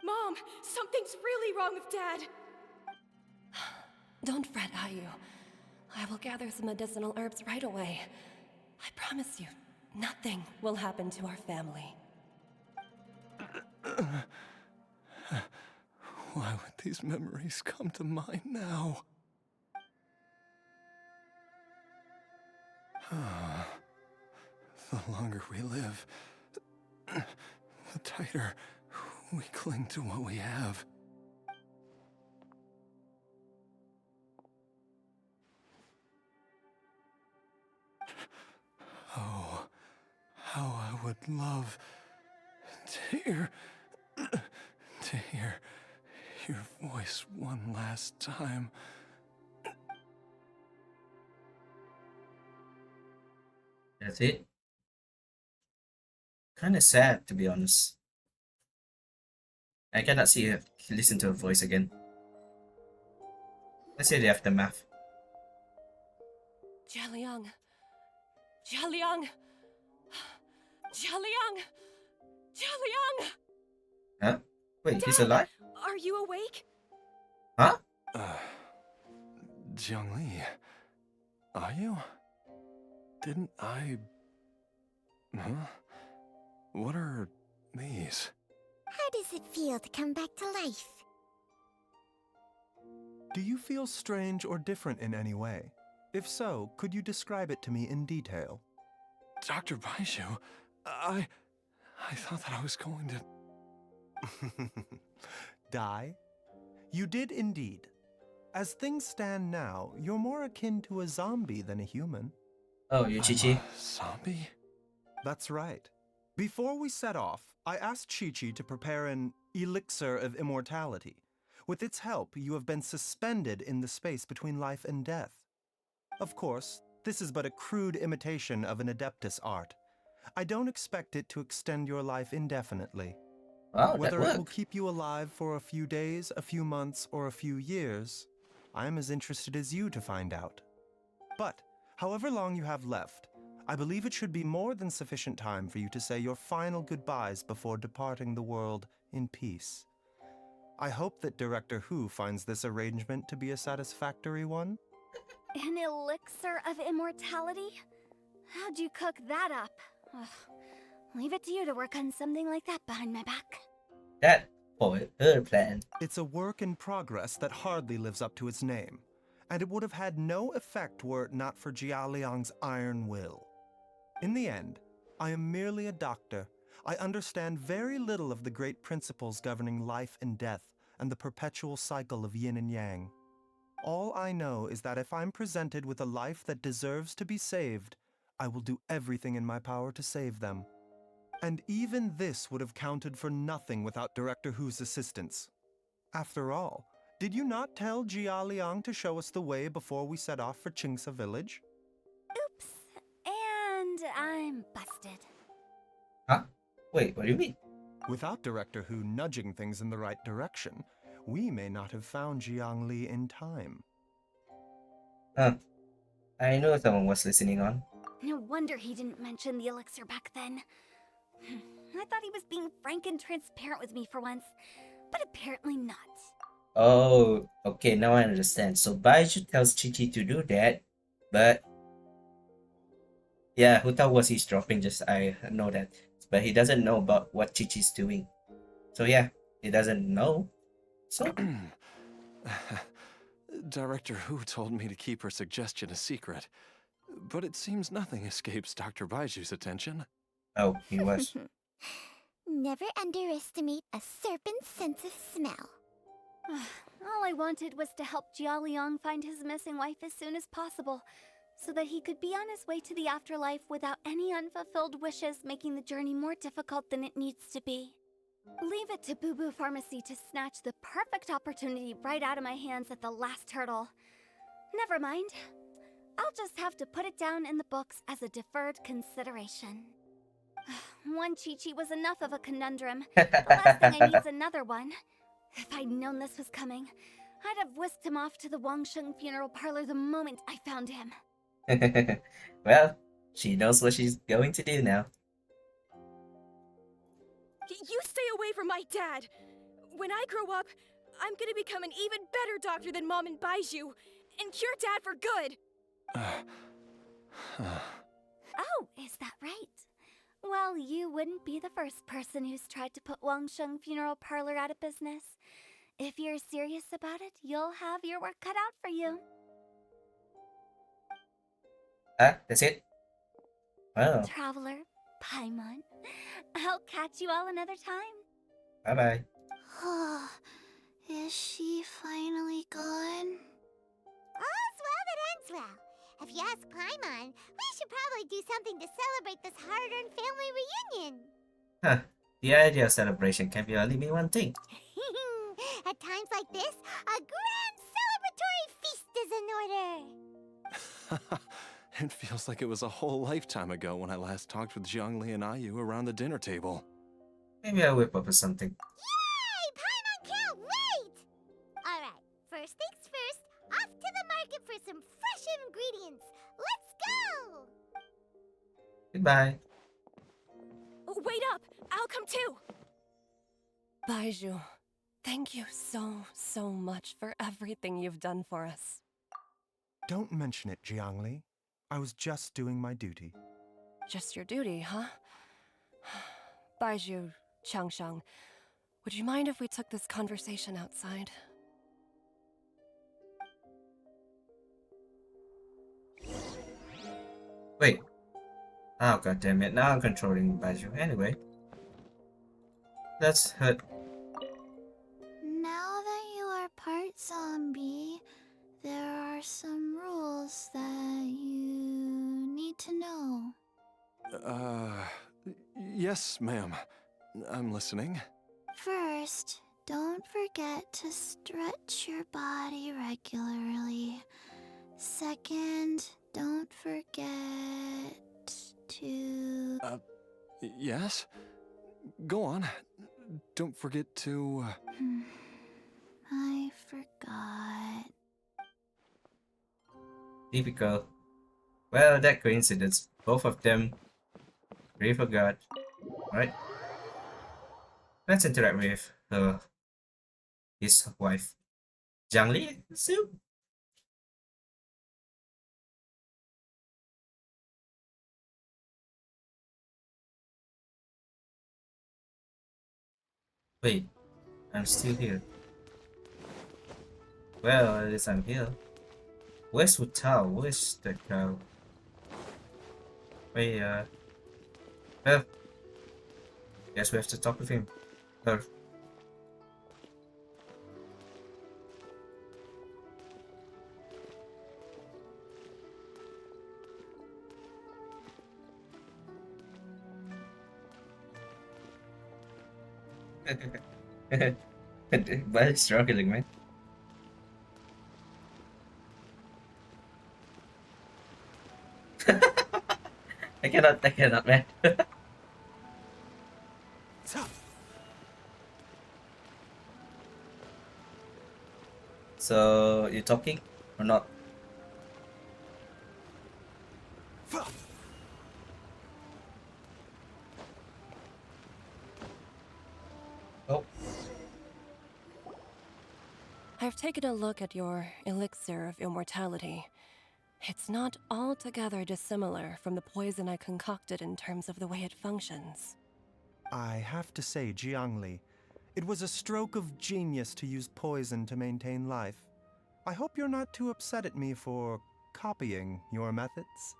Mom, something's really wrong with Dad. Don't fret, Ayu. I will gather some medicinal herbs right away. I promise you, nothing will happen to our family. Why would these memories come to mind now? The longer we live, the tighter we cling to what we have. Oh, how I would love to hear your voice one last time. That's it. Kind of sad, to be honest. I cannot see her, listen to her voice again. Let's see the aftermath. Jialiang. Jialiang. Jialiang. Jialiang. Huh? Wait, he's Dad, alive? Are you awake? Huh? Jiangli, are you? Didn't I... Huh? What are these? How does it feel to come back to life? Do you feel strange or different in any way? If so, could you describe it to me in detail? Dr. Baizhu, I thought that I was going to... Die? You did indeed. As things stand now, you're more akin to a zombie than a human. Oh, you Chi-Chi? Zombie? That's right. Before we set off, I asked Chi-Chi to prepare an elixir of immortality. With its help, you have been suspended in the space between life and death. Of course, this is but a crude imitation of an Adeptus art. I don't expect it to extend your life indefinitely. Wow, Whether that it will worked. keep you alive for a few days, a few months, or a few years, I am as interested as you to find out. But, however long you have left, I believe it should be more than sufficient time for you to say your final goodbyes before departing the world in peace. I hope that Director Hu finds this arrangement to be a satisfactory one. An elixir of immortality? How'd you cook that up? Ugh. Leave it to you to work on something like that behind my back. That for her plan. It's a work in progress that hardly lives up to its name, and it would have had no effect were it not for Jialiang's iron will. In the end, I am merely a doctor. I understand very little of the great principles governing life and death and the perpetual cycle of yin and yang. All I know is that if I'm presented with a life that deserves to be saved, I will do everything in my power to save them. And even this would have counted for nothing without Director Hu's assistance. After all, did you not tell Jia Liang to show us the way before we set off for Qingsa village? Oops. And I'm busted. Huh? Wait, what do you mean? Without Director Hu nudging things in the right direction, we may not have found Jiang Li in time. Huh. I know someone was listening on. No wonder he didn't mention the elixir back then. I thought he was being frank and transparent with me for once, but apparently not. Oh, okay, now I understand. So Baizhu tells Chi-Chi to do that, but yeah, Huta was eavesdropping, just I know that. But he doesn't know about what Chi-Chi's doing. So yeah, he doesn't know. So Director Hu told me to keep her suggestion a secret, but it seems nothing escapes Dr. Baiju's attention. oh, he was. Never underestimate a serpent's sense of smell. All I wanted was to help Jia Liang find his missing wife as soon as possible, so that he could be on his way to the afterlife without any unfulfilled wishes making the journey more difficult than it needs to be. Leave it to Boo Boo Pharmacy to snatch the perfect opportunity right out of my hands at the last hurdle. Never mind. I'll just have to put it down in the books as a deferred consideration. One Chi-Chi was enough of a conundrum. The last thing I need is another one. If I'd known this was coming, I'd have whisked him off to the Wangsheng funeral parlor the moment I found him. Well, she knows what she's going to do now. You stay away from my dad! When I grow up, I'm gonna become an even better doctor than Mom and Baizhu, and cure Dad for good! Oh, is that right? Well, you wouldn't be the first person who's tried to put Wangsheng Funeral Parlor out of business. If you're serious about it, you'll have your work cut out for you. That's it? Oh, Traveler, Paimon, I'll catch you all another time. bye-bye. Is she finally gone? All's well that ends well. If you ask Paimon, we should probably do something to celebrate this hard-earned family reunion. Huh. The idea of celebration can be only mean one thing. At times like this, a grand celebratory feast is in order. It feels like it was a whole lifetime ago when I last talked with Zhongli and Ayu around the dinner table. Maybe I'll whip up with something. Yay! Paimon can't wait! Alright, first things first, off to the market for some fresh ingredients. Let's go! Goodbye. Wait up! I'll come too! Baizhu, thank you so much for everything you've done for us. Don't mention it, Jiangli. I was just doing my duty. Just your duty, huh? Baizhu, Changsheng, would you mind if we took this conversation outside? Wait. Oh, god damn it. Now I'm controlling Baizhu. Anyway. Let's head. Now that you are part zombie, there are some rules that you need to know. Yes, ma'am. I'm listening. First, don't forget to stretch your body regularly. Second, don't forget to... Yes? Go on. Don't forget to... I forgot. Typical. Well, that coincidence. Both of them really forgot. Alright. Let's interact with his wife. Zhang Li, soon. Wait, I'm still here. Well, at least I'm here. Where's Wu Tao? Where's that girl? Wait, well, guess we have to talk with him. Her. But it's struggling, man. I cannot, man. So, you talking or not? Oh, I've taken a look at your elixir of immortality. It's not altogether dissimilar from the poison I concocted in terms of the way it functions. I have to say, Jiangli, it was a stroke of genius to use poison to maintain life. I hope you're not too upset at me for copying your methods.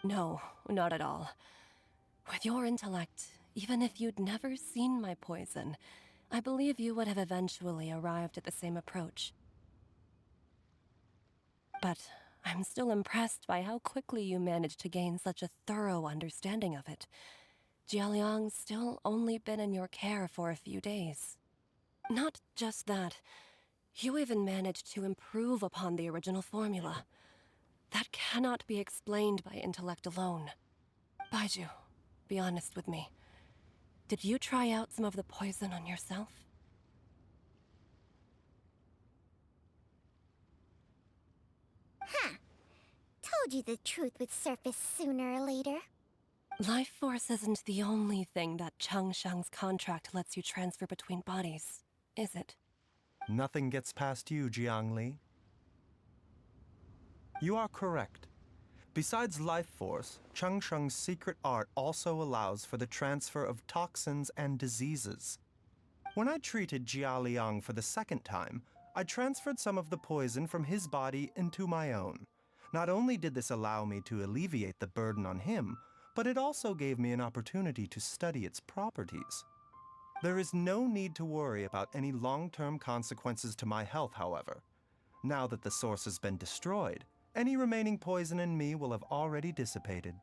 No, not at all. With your intellect, even if you'd never seen my poison, I believe you would have eventually arrived at the same approach. But I'm still impressed by how quickly you managed to gain such a thorough understanding of it. Jialiang's still only been in your care for a few days. Not just that, you even managed to improve upon the original formula. That cannot be explained by intellect alone. Baizhu, be honest with me. Did you try out some of the poison on yourself? Huh. Told you the truth would surface sooner or later. Life force isn't the only thing that Changshang's contract lets you transfer between bodies, is it? Nothing gets past you, Jiangli. You are correct. Besides life force, Changsheng's secret art also allows for the transfer of toxins and diseases. When I treated Jia Liang for the second time, I transferred some of the poison from his body into my own. Not only did this allow me to alleviate the burden on him, but it also gave me an opportunity to study its properties. There is no need to worry about any long-term consequences to my health, however. Now that the source has been destroyed, any remaining poison in me will have already dissipated.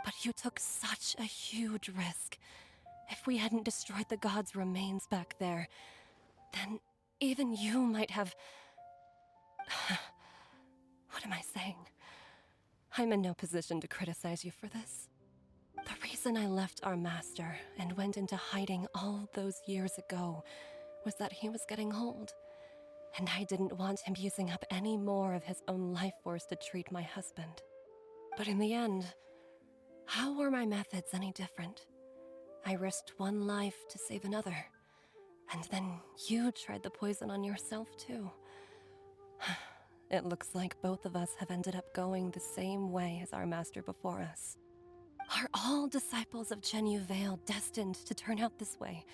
But you took such a huge risk. If we hadn't destroyed the god's remains back there, then even you might have... What am I saying? I'm in no position to criticize you for this. The reason I left our master and went into hiding all those years ago was that he was getting old, and I didn't want him using up any more of his own life force to treat my husband. But in the end, how were my methods any different? I risked one life to save another, and then you tried the poison on yourself too. It looks like both of us have ended up going the same way as our master before us. Are all disciples of Chenyu Vale destined to turn out this way?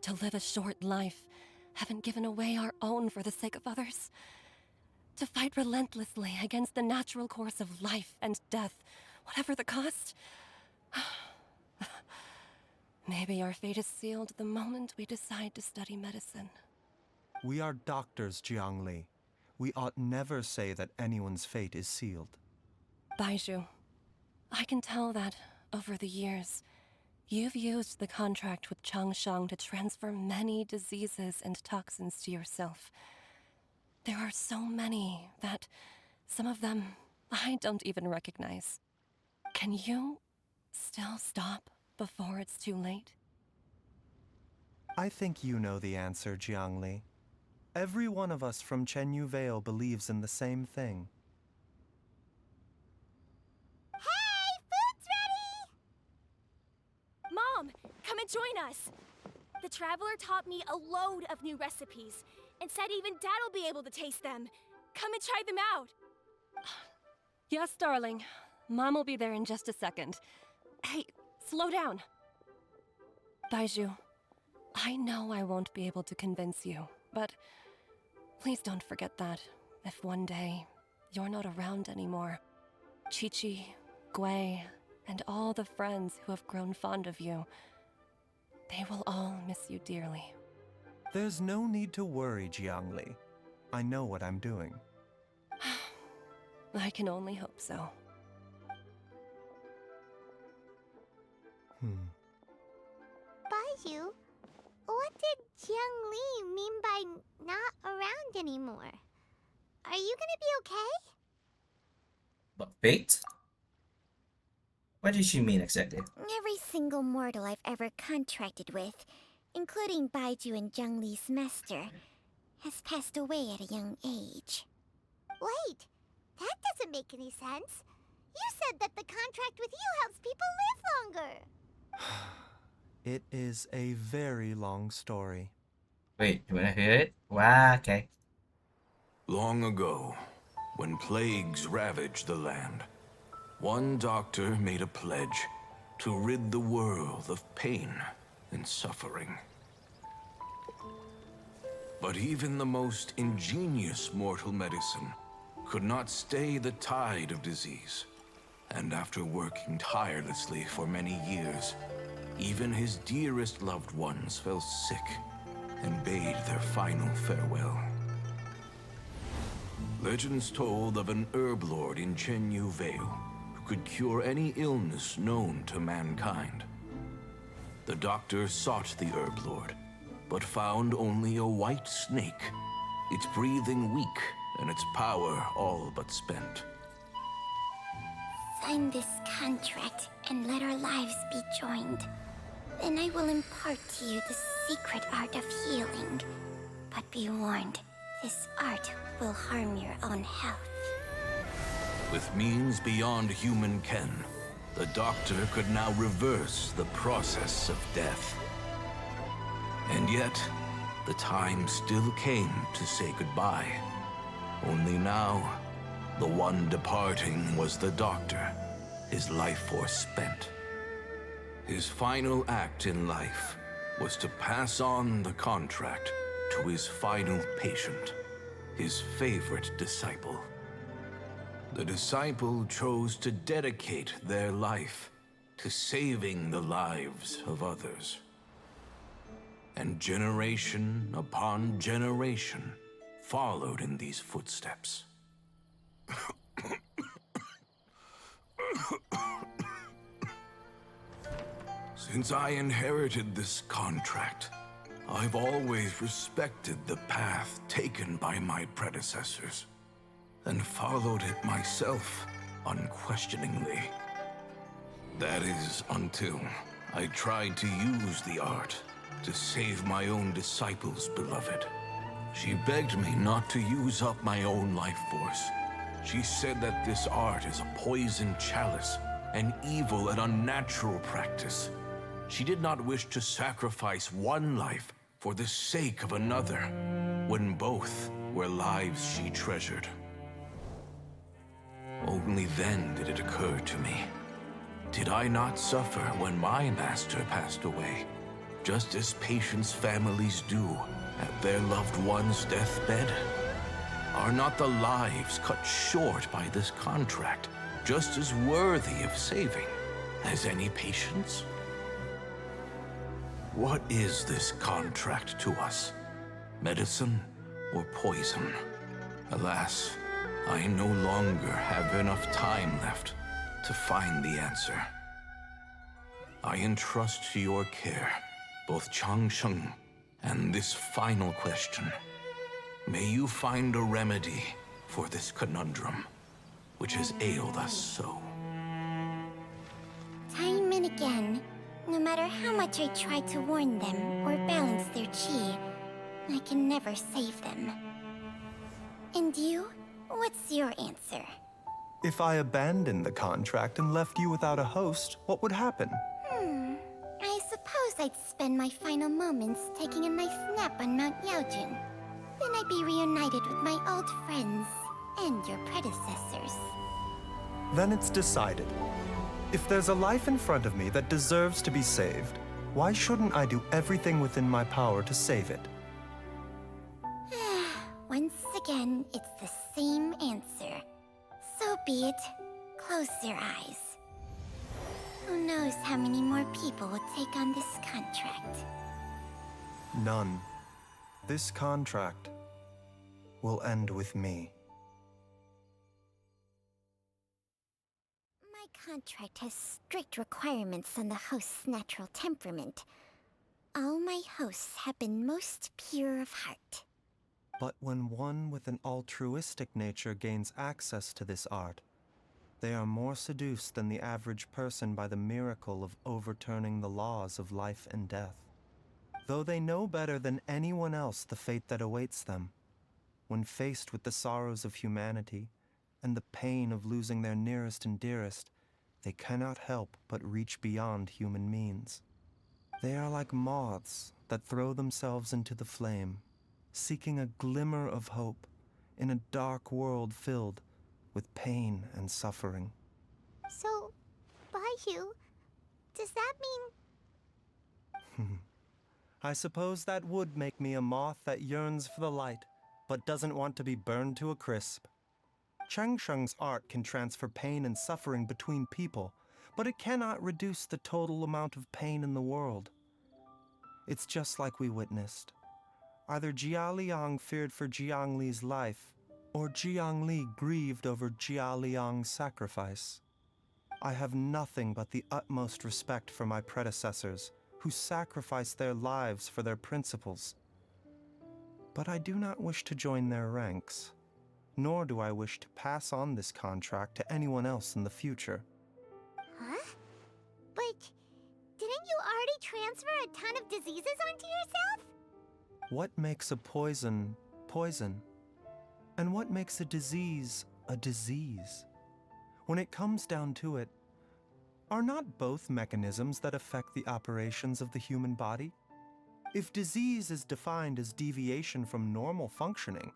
To live a short life, having given away our own for the sake of others? To fight relentlessly against the natural course of life and death, whatever the cost? Maybe our fate is sealed the moment we decide to study medicine. We are doctors, Jiangli. We ought never say that anyone's fate is sealed. Baizhu, I can tell that, over the years, you've used the contract with Changshang to transfer many diseases and toxins to yourself. There are so many that, some of them, I don't even recognize. Can you still stop before it's too late? I think you know the answer, Jiangli. Every one of us from Chenyu Vale believes in the same thing. Hey, food's ready! Mom, come and join us. The Traveler taught me a load of new recipes and said even Dad'll be able to taste them. Come and try them out. Yes, darling. Mom will be there in just a second. Hey, slow down. Baizhu, I know I won't be able to convince you, but please don't forget that if one day you're not around anymore, Chi-Chi, Gui, and all the friends who have grown fond of you, they will all miss you dearly. There's no need to worry, Jiangli. I know what I'm doing. I can only hope so. Baizhu, what did Jiang Li mean by not around anymore? Are you gonna be okay? But fate? What did she mean exactly? Every single mortal I've ever contracted with, including Baizhu and Jiang Li's master, has passed away at a young age. Wait, that doesn't make any sense. You said that the contract with you helps people live longer. It is a very long story. Wait, you wanna hear it? Wow, okay. Long ago, when plagues ravaged the land, one doctor made a pledge to rid the world of pain and suffering. But even the most ingenious mortal medicine could not stay the tide of disease. And after working tirelessly for many years, even his dearest loved ones fell sick and bade their final farewell. Legends told of an herb lord in Chenyu Vale who could cure any illness known to mankind. The doctor sought the herb lord, but found only a white snake, its breathing weak and its power all but spent. Sign this contract and let our lives be joined. Then I will impart to you the secret art of healing. But be warned, this art will harm your own health. With means beyond human ken, the doctor could now reverse the process of death. And yet, the time still came to say goodbye. Only now, the one departing was the doctor, his life force spent. His final act in life was to pass on the contract to his final patient, his favorite disciple. The disciple chose to dedicate their life to saving the lives of others. And generation upon generation followed in these footsteps. Since I inherited this contract, I've always respected the path taken by my predecessors, and followed it myself unquestioningly. That is, until I tried to use the art to save my own disciple's beloved. She begged me not to use up my own life force. She said that this art is a poison chalice, an evil and unnatural practice. She did not wish to sacrifice one life for the sake of another, when both were lives she treasured. Only then did it occur to me. Did I not suffer when my master passed away, just as patients' families do at their loved one's deathbed? Are not the lives cut short by this contract just as worthy of saving as any patients? What is this contract to us? Medicine or poison? Alas, I no longer have enough time left to find the answer. I entrust to your care both Changsheng and this final question. May you find a remedy for this conundrum, which has ailed us so. Time and again, no matter how much I try to warn them or balance their chi, I can never save them. And you? What's your answer? If I abandoned the contract and left you without a host, what would happen? I suppose I'd spend my final moments taking a nice nap on Mount Yaojun. Then I'd be reunited with my old friends and your predecessors. Then it's decided. If there's a life in front of me that deserves to be saved, Why shouldn't I do everything within my power to save it? Once again, it's the same answer. So be it. Close your eyes. Who knows how many more people will take on this contract? None. This contract will end with me. My contract has strict requirements on the host's natural temperament. All my hosts have been most pure of heart. But when one with an altruistic nature gains access to this art, they are more seduced than the average person by the miracle of overturning the laws of life and death. Though they know better than anyone else the fate that awaits them, when faced with the sorrows of humanity and the pain of losing their nearest and dearest, they cannot help but reach beyond human means. They are like moths that throw themselves into the flame, seeking a glimmer of hope in a dark world filled with pain and suffering. So, Baizhu, does that mean... I suppose that would make me a moth that yearns for the light, but doesn't want to be burned to a crisp. Changsheng's art can transfer pain and suffering between people, but it cannot reduce the total amount of pain in the world. It's just like we witnessed. Either Jia Liang feared for Jiang Li's life, or Jiang Li grieved over Jia Liang's sacrifice. I have nothing but the utmost respect for my predecessors, who sacrificed their lives for their principles. But I do not wish to join their ranks, nor do I wish to pass on this contract to anyone else in the future. Huh? But didn't you already transfer a ton of diseases onto yourself? What makes a poison, poison? And what makes a disease, a disease? When it comes down to it, are not both mechanisms that affect the operations of the human body? If disease is defined as deviation from normal functioning,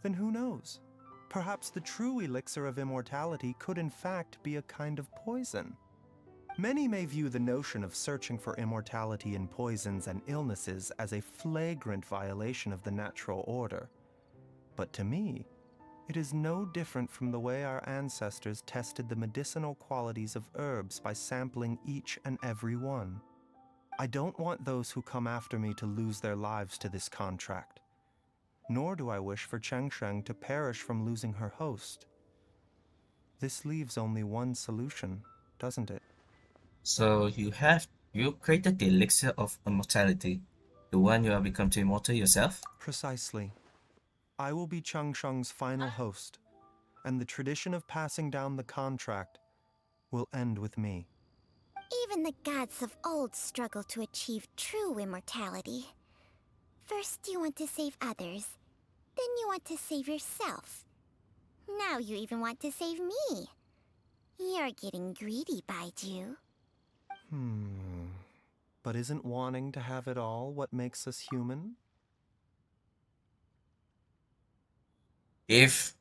then who knows? Perhaps the true elixir of immortality could in fact be a kind of poison. Many may view the notion of searching for immortality in poisons and illnesses as a flagrant violation of the natural order. But to me, it is no different from the way our ancestors tested the medicinal qualities of herbs by sampling each and every one. I don't want those who come after me to lose their lives to this contract. Nor do I wish for Changsheng to perish from losing her host. This leaves only one solution, doesn't it? So you created the elixir of immortality, the one you have become to immortal yourself? Precisely. I will be Changsheng's final host, and the tradition of passing down the contract will end with me. Even the gods of old struggle to achieve true immortality. First you want to save others, then you want to save yourself. Now you even want to save me. You're getting greedy, Baizhu. But isn't wanting to have it all what makes us human? If,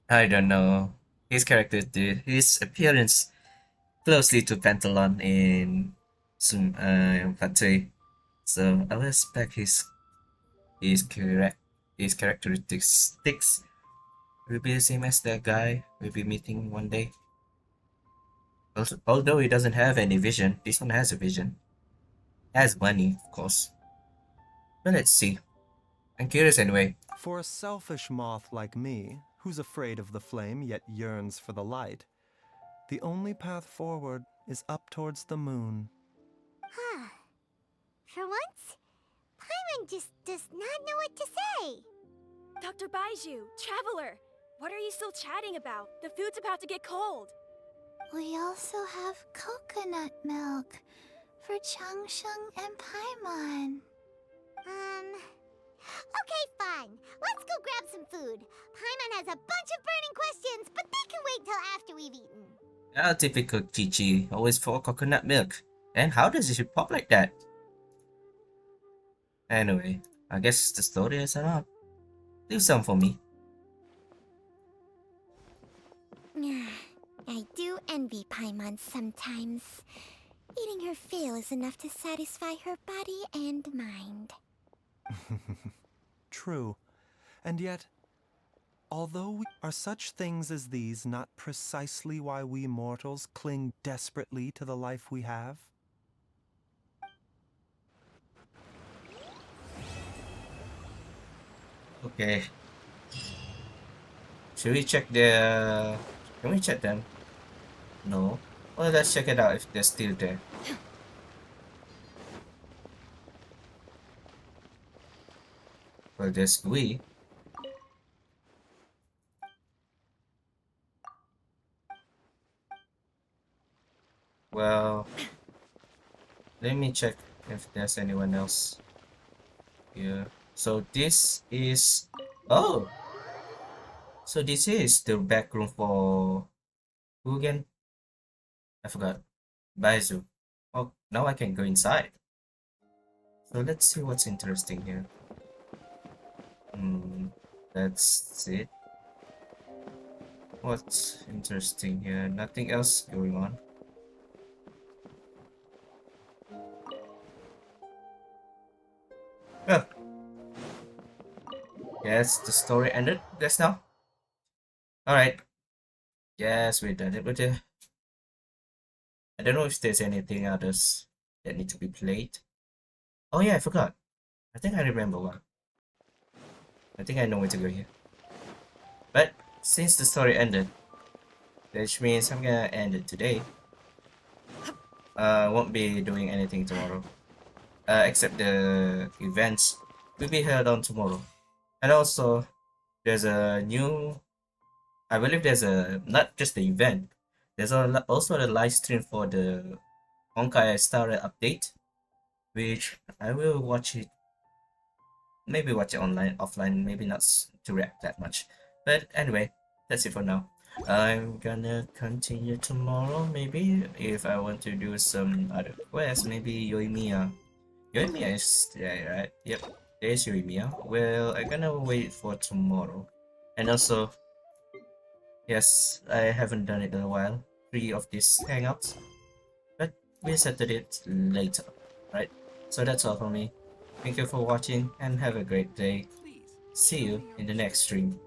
I don't know, his character did, his appearance closely to Pantalon in Part 3. So I will expect his characteristics will be the same as that guy we'll be meeting one day. Also, although he doesn't have any vision, this one has a vision. Has money, of course. But let's see. I'm curious anyway. For a selfish moth like me, who's afraid of the flame yet yearns for the light, the only path forward is up towards the moon. Huh. For once, Paimon just does not know what to say. Dr. Baizhu, Traveler, what are you still chatting about? The food's about to get cold. We also have coconut milk for Changsheng and Paimon. Okay, fine. Let's go grab some food. Paimon has a bunch of burning questions, but they can wait till after we've eaten. How typical Chi-Chi, always for coconut milk. And how does it pop like that? Anyway, I guess the story is up. Leave some for me. I do envy Paimon sometimes. Eating her fill is enough to satisfy her body and mind. True. And yet, although are such things as these not precisely why we mortals cling desperately to the life we have? Okay. Should we check the... Can we check them? No. Well, let's check it out if they're still there. Well, there's Gui. Well, let me check if there's anyone else here. So this is... Oh! So this is the back room for... Who again? I forgot. Baizhu. Oh, now I can go inside. So let's see what's interesting here. That's it. What's interesting here? Nothing else going on. Oh. Yes, the story ended just now. Alright. Yes, we're done it with it. I don't know if there's anything others that need to be played. Oh yeah, I forgot. I think I remember one. I think I know where to go here. But since the story ended, which means I'm gonna end it today. Won't be doing anything tomorrow. Except the events will be held on tomorrow. And also, there's a new... I believe there's a... Not just the event. There's also a live stream for the Honkai Star Rail update. Which I will watch it. Maybe watch it online, offline. Maybe not to react that much. But anyway, that's it for now. I'm gonna continue tomorrow, maybe, if I want to do some other quests, maybe Yoimiya. Yoimiya is there, right? Yep, there's Yoimiya. Well, I'm gonna wait for tomorrow. And also, yes, I haven't done it in a while. 3 of these hangouts. But we settled it later, right? So that's all for me. Thank you for watching and have a great day. See you in the next stream.